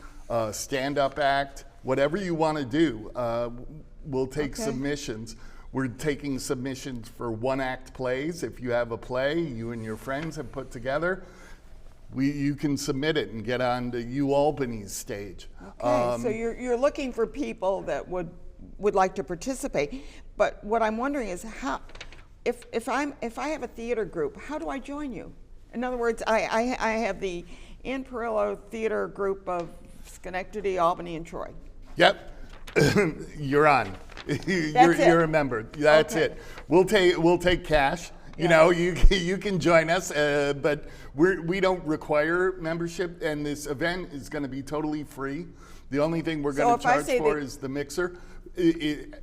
stand-up act, whatever you want to do. We'll take submissions. We're taking submissions for 1-act plays. If you have a play you and your friends have put together, you can submit it and get on to UAlbany's stage. Okay, so you're looking for people that would like to participate. But what I'm wondering is how, if I have a theater group, how do I join you? In other words, I have the Ann Perillo Theater Group of Schenectady, Albany, and Troy. Yep. You're on. You're a member. That's Okay. it. We'll take cash. You know, you can join us, but we don't require membership, and this event is going to be totally free. The only thing we're going to charge for is the mixer.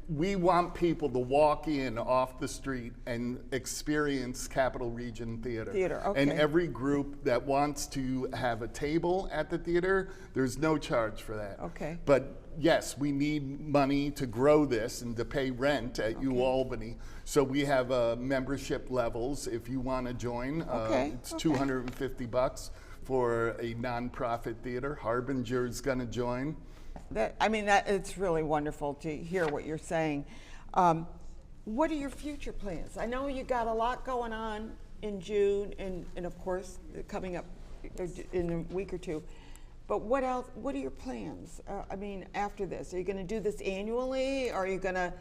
We want people to walk in off the street and experience Capital Region Theater. Okay. And every group that wants to have a table at the theater, there's no charge for that. Okay. But yes, we need money to grow this and to pay rent at UAlbany. So we have membership levels if you want to join. It's $250 for a nonprofit theater. Harbinger's going to join. It's really wonderful to hear what you're saying. What are your future plans? I know you got a lot going on in June and of course coming up in a week or two. But what else? What are your plans? After this, are you going to do this annually? Or are you going to?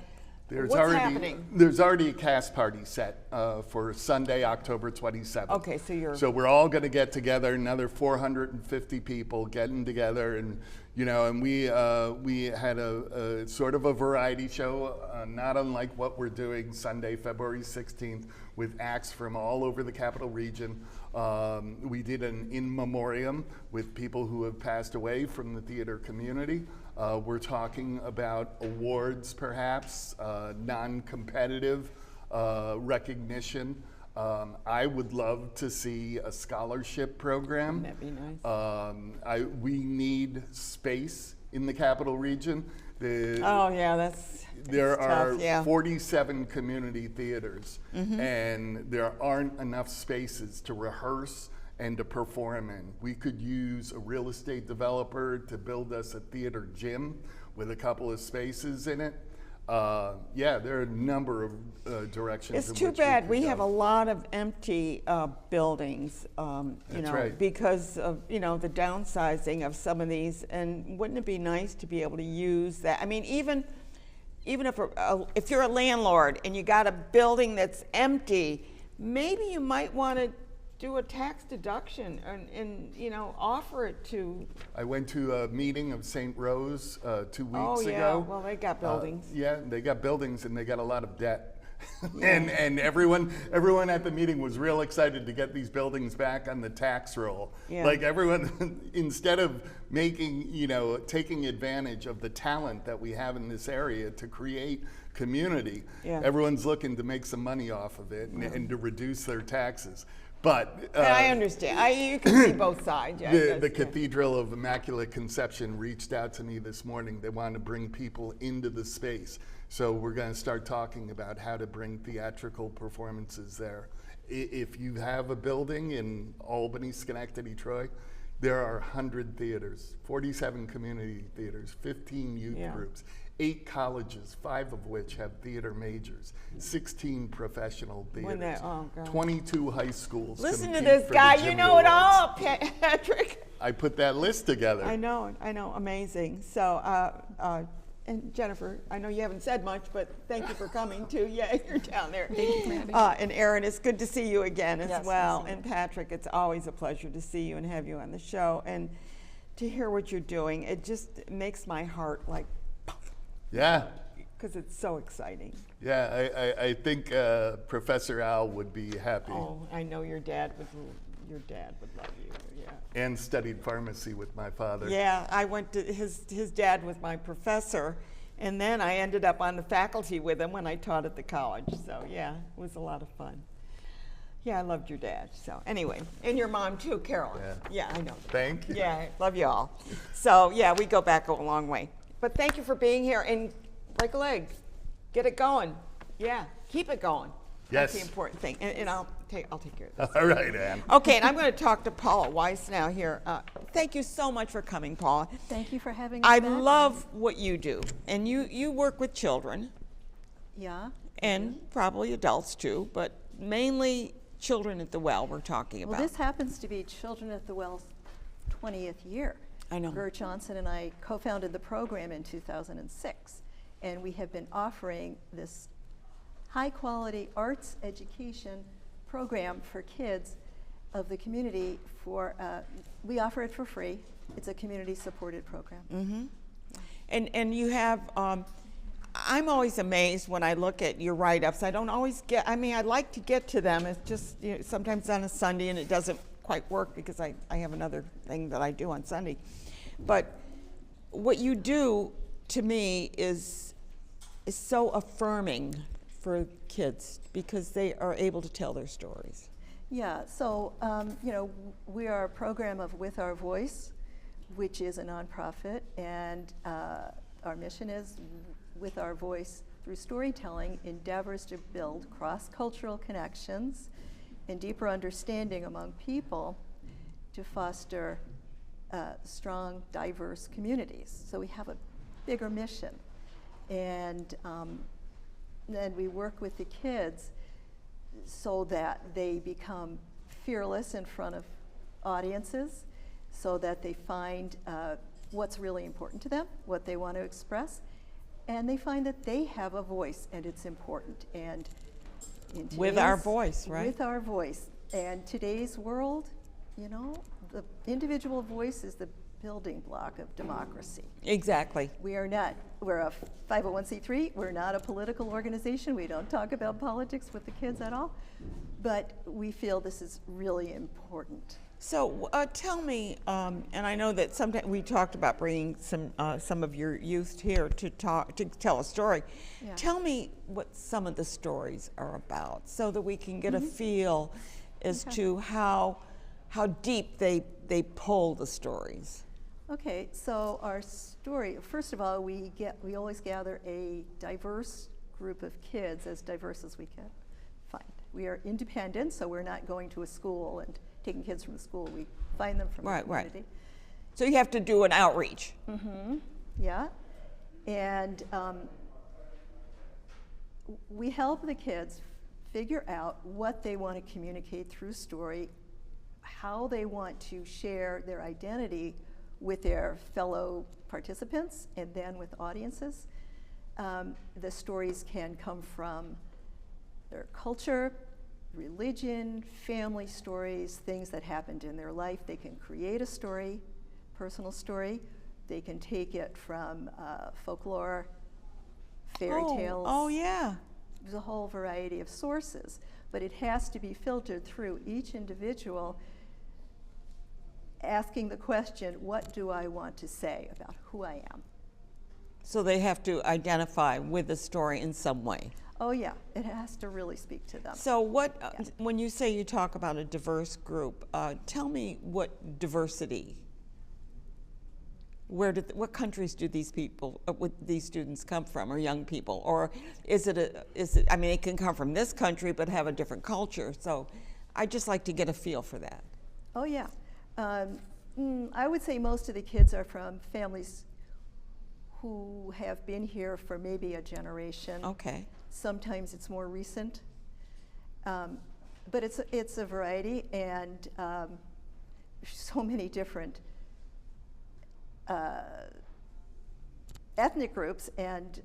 What's happening? There's already a cast party set for Sunday, October 27th. Okay, so we're all going to get together. Another 450 people getting together, and and we had a sort of a variety show, not unlike what we're doing Sunday, February 16th, with acts from all over the Capital Region. We did an in memoriam with people who have passed away from the theater community. We're talking about awards, perhaps, non-competitive recognition. I would love to see a scholarship program. That'd be nice. We need space in the Capital Region. There are 47 community theaters, and there aren't enough spaces to rehearse and to perform in. We could use a real estate developer to build us a theater gym with a couple of spaces in it. There are a number of directions. It's too bad we have a lot of empty buildings, right. because of the downsizing of some of these. And wouldn't it be nice to be able to use that? I mean, even if you're a landlord and you got a building that's empty, maybe you might want to do a tax deduction and offer it to. I went to a meeting of St. Rose 2 weeks Oh, yeah. ago. Well, they got buildings. They got buildings and they got a lot of debt. and everyone at the meeting was real excited to get these buildings back on the tax roll. Yeah. Like everyone, instead of taking advantage of the talent that we have in this area to create community, everyone's looking to make some money off of it and to reduce their taxes. But I understand. You can see both sides. The Cathedral of Immaculate Conception reached out to me this morning. They want to bring people into the space. So we're going to start talking about how to bring theatrical performances there. If you have a building in Albany, Schenectady, Troy, there are 100 theaters, 47 community theaters, 15 youth groups, 8 colleges, 5 of which have theater majors, 16 professional theaters, 22 high schools. Listen to this guy, you know it all, Patrick. I put that list together. I know, amazing. So, and Jennifer, I know you haven't said much, but thank you for coming too. Yeah, you're down there. Thank you for having me. And Erin, it's good to see you again as well. Nice to see you. And Patrick, it's always a pleasure to see you and have you on the show and to hear what you're doing. It just makes my heart like. Yeah. Because it's so exciting. Yeah, I think Professor Al would be happy. Oh, I know your dad would love you. Yeah. And studied pharmacy with my father. Yeah, I went to his dad was my professor, and then I ended up on the faculty with him when I taught at the college. So yeah, it was a lot of fun. Yeah, I loved your dad. So anyway, and your mom too, Carolyn. Yeah, I know. Thank you. Yeah, love you all. So yeah, we go back a long way. But thank you for being here, and break a leg, get it going. Yeah, keep it going. Yes. That's the important thing, and I'll take care of this. All right, Ann. Okay, and I'm going to talk to Paula Weiss now here. Thank you so much for coming, Paula. Thank you for having me I back. love what you do, and you work with children. Yeah. And probably adults too, but mainly Children at the Well we're talking about. Well, this happens to be Children at the Well's 20th year. I know. Gert Johnson and I co-founded the program in 2006, and we have been offering this high-quality arts education program for kids of the community for, we offer it for free. It's a community-supported program. Mm-hmm. And you have, I'm always amazed when I look at your write-ups. I don't always get, I mean, I like to get to them. It's just, you know, sometimes on a Sunday and it doesn't quite work because I have another thing that I do on Sunday. But what you do, to me, is so affirming for kids because they are able to tell their stories. Yeah, so, you know, we are a program of With Our Voice, which is a nonprofit, and our mission is With Our Voice, through storytelling, endeavors to build cross-cultural connections and deeper understanding among people to foster strong, diverse communities. So we have a bigger mission. And then we work with the kids so that they become fearless in front of audiences, so that they find what's really important to them, what they want to express, and they find that they have a voice and it's important. And in With Our Voice, right? With Our Voice. And today's world, you know, the individual voice is the building block of democracy. Exactly. We are not, we're a 501c3, we're not a political organization, we don't talk about politics with the kids at all, but we feel this is really important. So tell me, and I know that sometimes we talked about bringing some of your youth here to tell a story. Yeah. Tell me what some of the stories are about, so that we can get a feel as to how deep they pull the stories. Okay, so our story, first of all, we always gather a diverse group of kids, as diverse as we can find. We are independent, so we're not going to a school and taking kids from the school. We find them from the community. Right. So you have to do an outreach. Mm-hmm. Yeah. And we help the kids figure out what they want to communicate through story, how they want to share their identity with their fellow participants and then with audiences. The stories can come from their culture, religion, family stories, things that happened in their life. They can create a story, personal story. They can take it from folklore, fairy tales. Oh, yeah. There's a whole variety of sources, but it has to be filtered through each individual, asking the question, what do I want to say about who I am? So they have to identify with the story in some way. Oh yeah, it has to really speak to them. So when you say you talk about a diverse group, tell me what diversity, what countries do these people, these students come from, or young people? Or is it, I mean, it can come from this country but have a different culture. So I'd just like to get a feel for that. Oh yeah. I would say most of the kids are from families who have been here for maybe a generation. Okay. Sometimes it's more recent. But it's a variety, and so many different ethnic groups and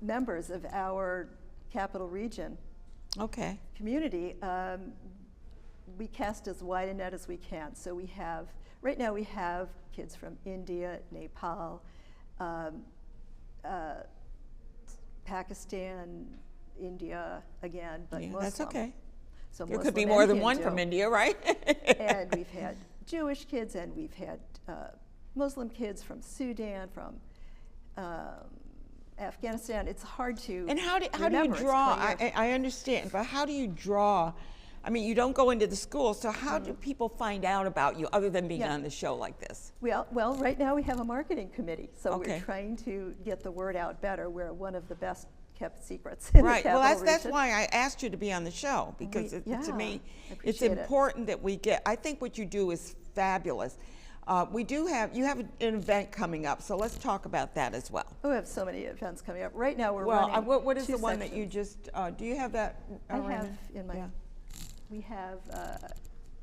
members of our Capital Region community. We cast as wide a net as we can. So we have, right now we have kids from India, Nepal, Pakistan, India again, but Muslim. That's okay. So there Muslim could be more than and one Hindu. from India, right? And we've had Jewish kids, and we've had Muslim kids from Sudan, from Afghanistan. It's hard to And how do you remember. It's draw? 20 years. I understand, but how do you draw? I mean, you don't go into the school, so how do people find out about you other than being on the show like this? Well, right now we have a marketing committee, so we're trying to get the word out better. We're one of the best kept secrets in the Capital Well, that's Region. why I asked you to be on the show, because to me, I it's appreciate it. important that we get. I think what you do is fabulous. You have an event coming up, so let's talk about that as well. Oh, we have so many events coming up. Right now we're Well, running what is two the one that you sections. just? Do you have that? I have Raymond? in my. We have.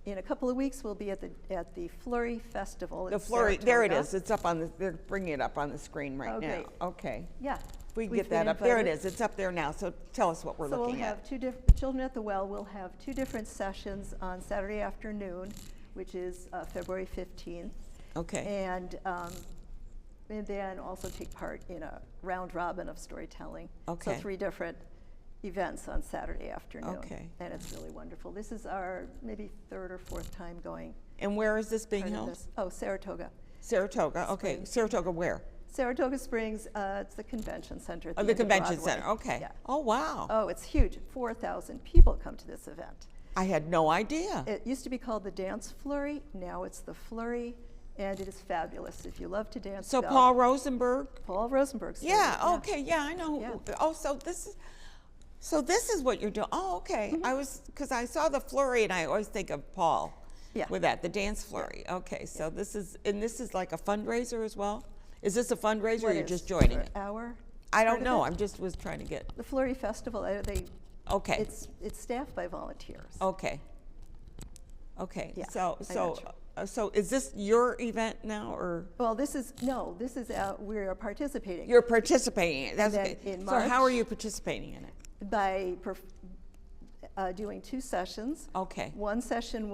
In a couple of weeks, we'll be at the Flurry Festival. The in Flurry, there it Saratoga. is. It's up on the. They're bringing it up on the screen right Okay. now. Okay. Yeah, If we can We've get that been up. There it invited. is. It's up there now. So tell us what we're So looking we'll at. have Children at the Well will have 2 different sessions on Saturday afternoon, which is February 15th. Okay. And then also take part in a round robin of storytelling. Okay. So 3 different events on Saturday afternoon. Okay. And it's really wonderful. This is our maybe 3rd or 4th time going. And where is this being part of held? this. Oh, Saratoga. Saratoga. Okay. Springs. Saratoga where? Saratoga Springs, it's the convention center. At Oh, the the end of convention Broadway. center. Okay. Yeah. Oh, wow. Oh, it's huge. 4,000 people come to this event. I had no idea. It used to be called the Dance Flurry. Now it's the Flurry, and it is fabulous. If you love to dance, So go. Paul Rosenberg? Paul Rosenberg. started Yeah, it, okay, yeah, I know. Yeah. Oh, so this is what you're doing. Oh, okay. Because I saw the flurry and I always think of Paul with that, the dance flurry. Okay, so this is like a fundraiser as well? Is this a fundraiser or What you're is just joining for it? Our I part don't of know. it? I just was trying to get. The Flurry Festival, Okay. It's staffed by volunteers. Okay. Okay. Yeah, So is this your event now or? Well, this is we are participating. You're participating in it. That's And okay. then in So how are March- you participating in it? By doing 2 sessions. Okay. One session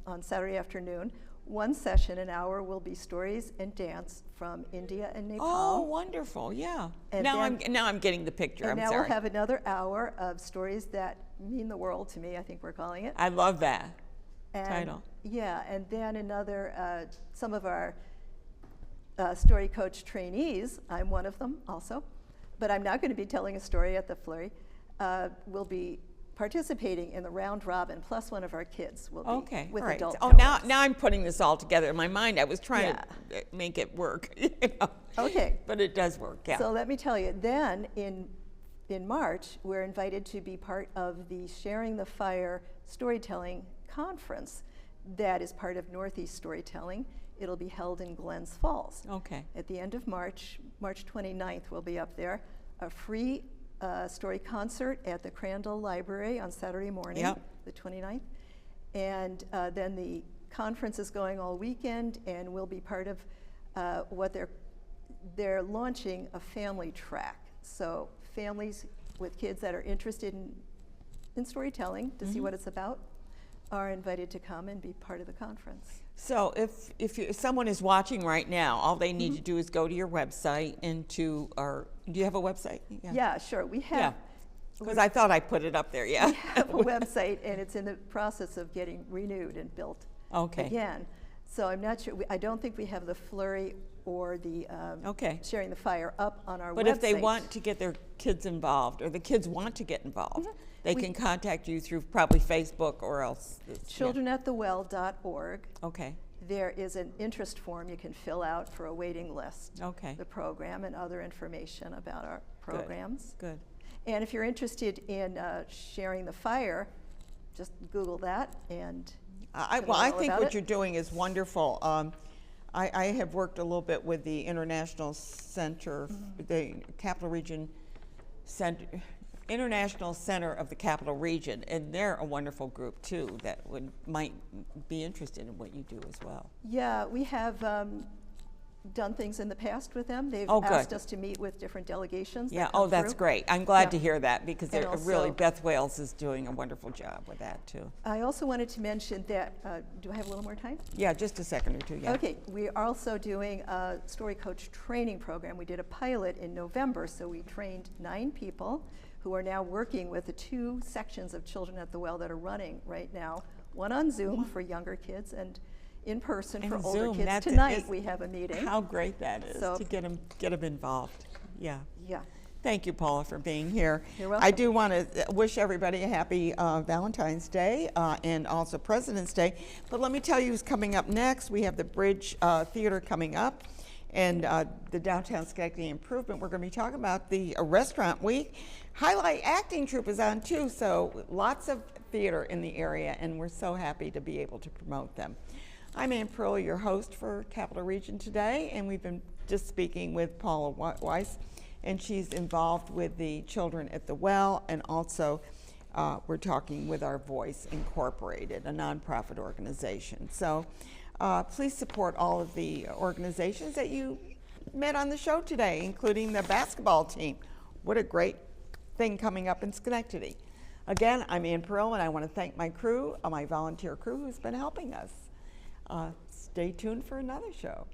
on Saturday afternoon. One session, an hour, will be stories and dance from India and Nepal. Oh, wonderful! Yeah. And now then- I'm getting the picture. And I'm now sorry. we'll have another hour of stories that mean the world to me, I think we're calling it. I love that And- title. Yeah, and then another, some of our story coach trainees, I'm one of them also, but I'm not going to be telling a story at the Flurry, will be participating in the round robin, plus one of our kids will be Okay. with all right. adult Oh, tellers. now I'm putting this all together in my mind. I was trying to make it work. You know? Okay. But it does work. Yeah. So let me tell you, then in March, we're invited to be part of the Sharing the Fire Storytelling Conference that is part of Northeast Storytelling. It'll be held in Glens Falls. Okay. At the end of March, March 29th, we'll be up there. A free story concert at the Crandall Library on Saturday morning, Yep. the 29th. And then the conference is going all weekend, and we'll be part of what they're launching a family track. So families with kids that are interested in storytelling to see what it's about are invited to come and be part of the conference. So if someone is watching right now, all they need to do is go to your website and to our. Do you have a website? Yeah, sure. We have. Because I thought I put it up there. Yeah. We have a website, and it's in the process of getting renewed and built again. So I'm not sure. I don't think we have the Flurry or the Sharing the Fire up on our website. But if they want to get their kids involved, or the kids want to get involved, they can contact you through probably Facebook or else. childrenatthewell.org. Okay. There is an interest form you can fill out for a waiting list. Okay. The program and other information about our programs. Good. And if you're interested in Sharing the Fire, just Google that and. I think what you're doing is wonderful. I have worked a little bit with the International Center, the Capital Region Center, International Center of the Capital Region, and they're a wonderful group too that might be interested in what you do as well. Yeah, we have done things in the past with them. They've Oh, good. asked us to meet with different delegations. Yeah, that come that's through. great. I'm glad Yeah. to hear that because And they're also- really, Beth Wales is doing a wonderful job with that too. I also wanted to mention that, do I have a little more time? Yeah, just a second or two, yeah. Okay, we are also doing a story coach training program. We did a pilot in November, so we trained 9 people who are now working with the 2 sections of Children at the Well that are running right now. One on Zoom for younger kids and in person for And older Zoom, kids. that Tonight is- we have a meeting. How great that is So- to get them involved. Yeah. Yeah. Thank you, Paula, for being here. You're welcome. I do want to wish everybody a happy Valentine's Day and also President's Day. But let me tell you who's coming up next. We have the Bridge Theater coming up and the Downtown Schenectady Improvement. We're going to be talking about the Restaurant Week. Highlight Acting Troupe is on too, so lots of theater in the area, and we're so happy to be able to promote them. I'm Ann Pearl, your host for Capital Region today, and we've been just speaking with Paula Weiss, and she's involved with the Children at the Well, and also we're talking with Our Voice Incorporated, a nonprofit organization. So please support all of the organizations that you met on the show today, including the basketball team. what a great thing coming up in Schenectady. Again, I'm Ann Pearl, and I want to thank my crew, my volunteer crew who's been helping us. Stay tuned for another show.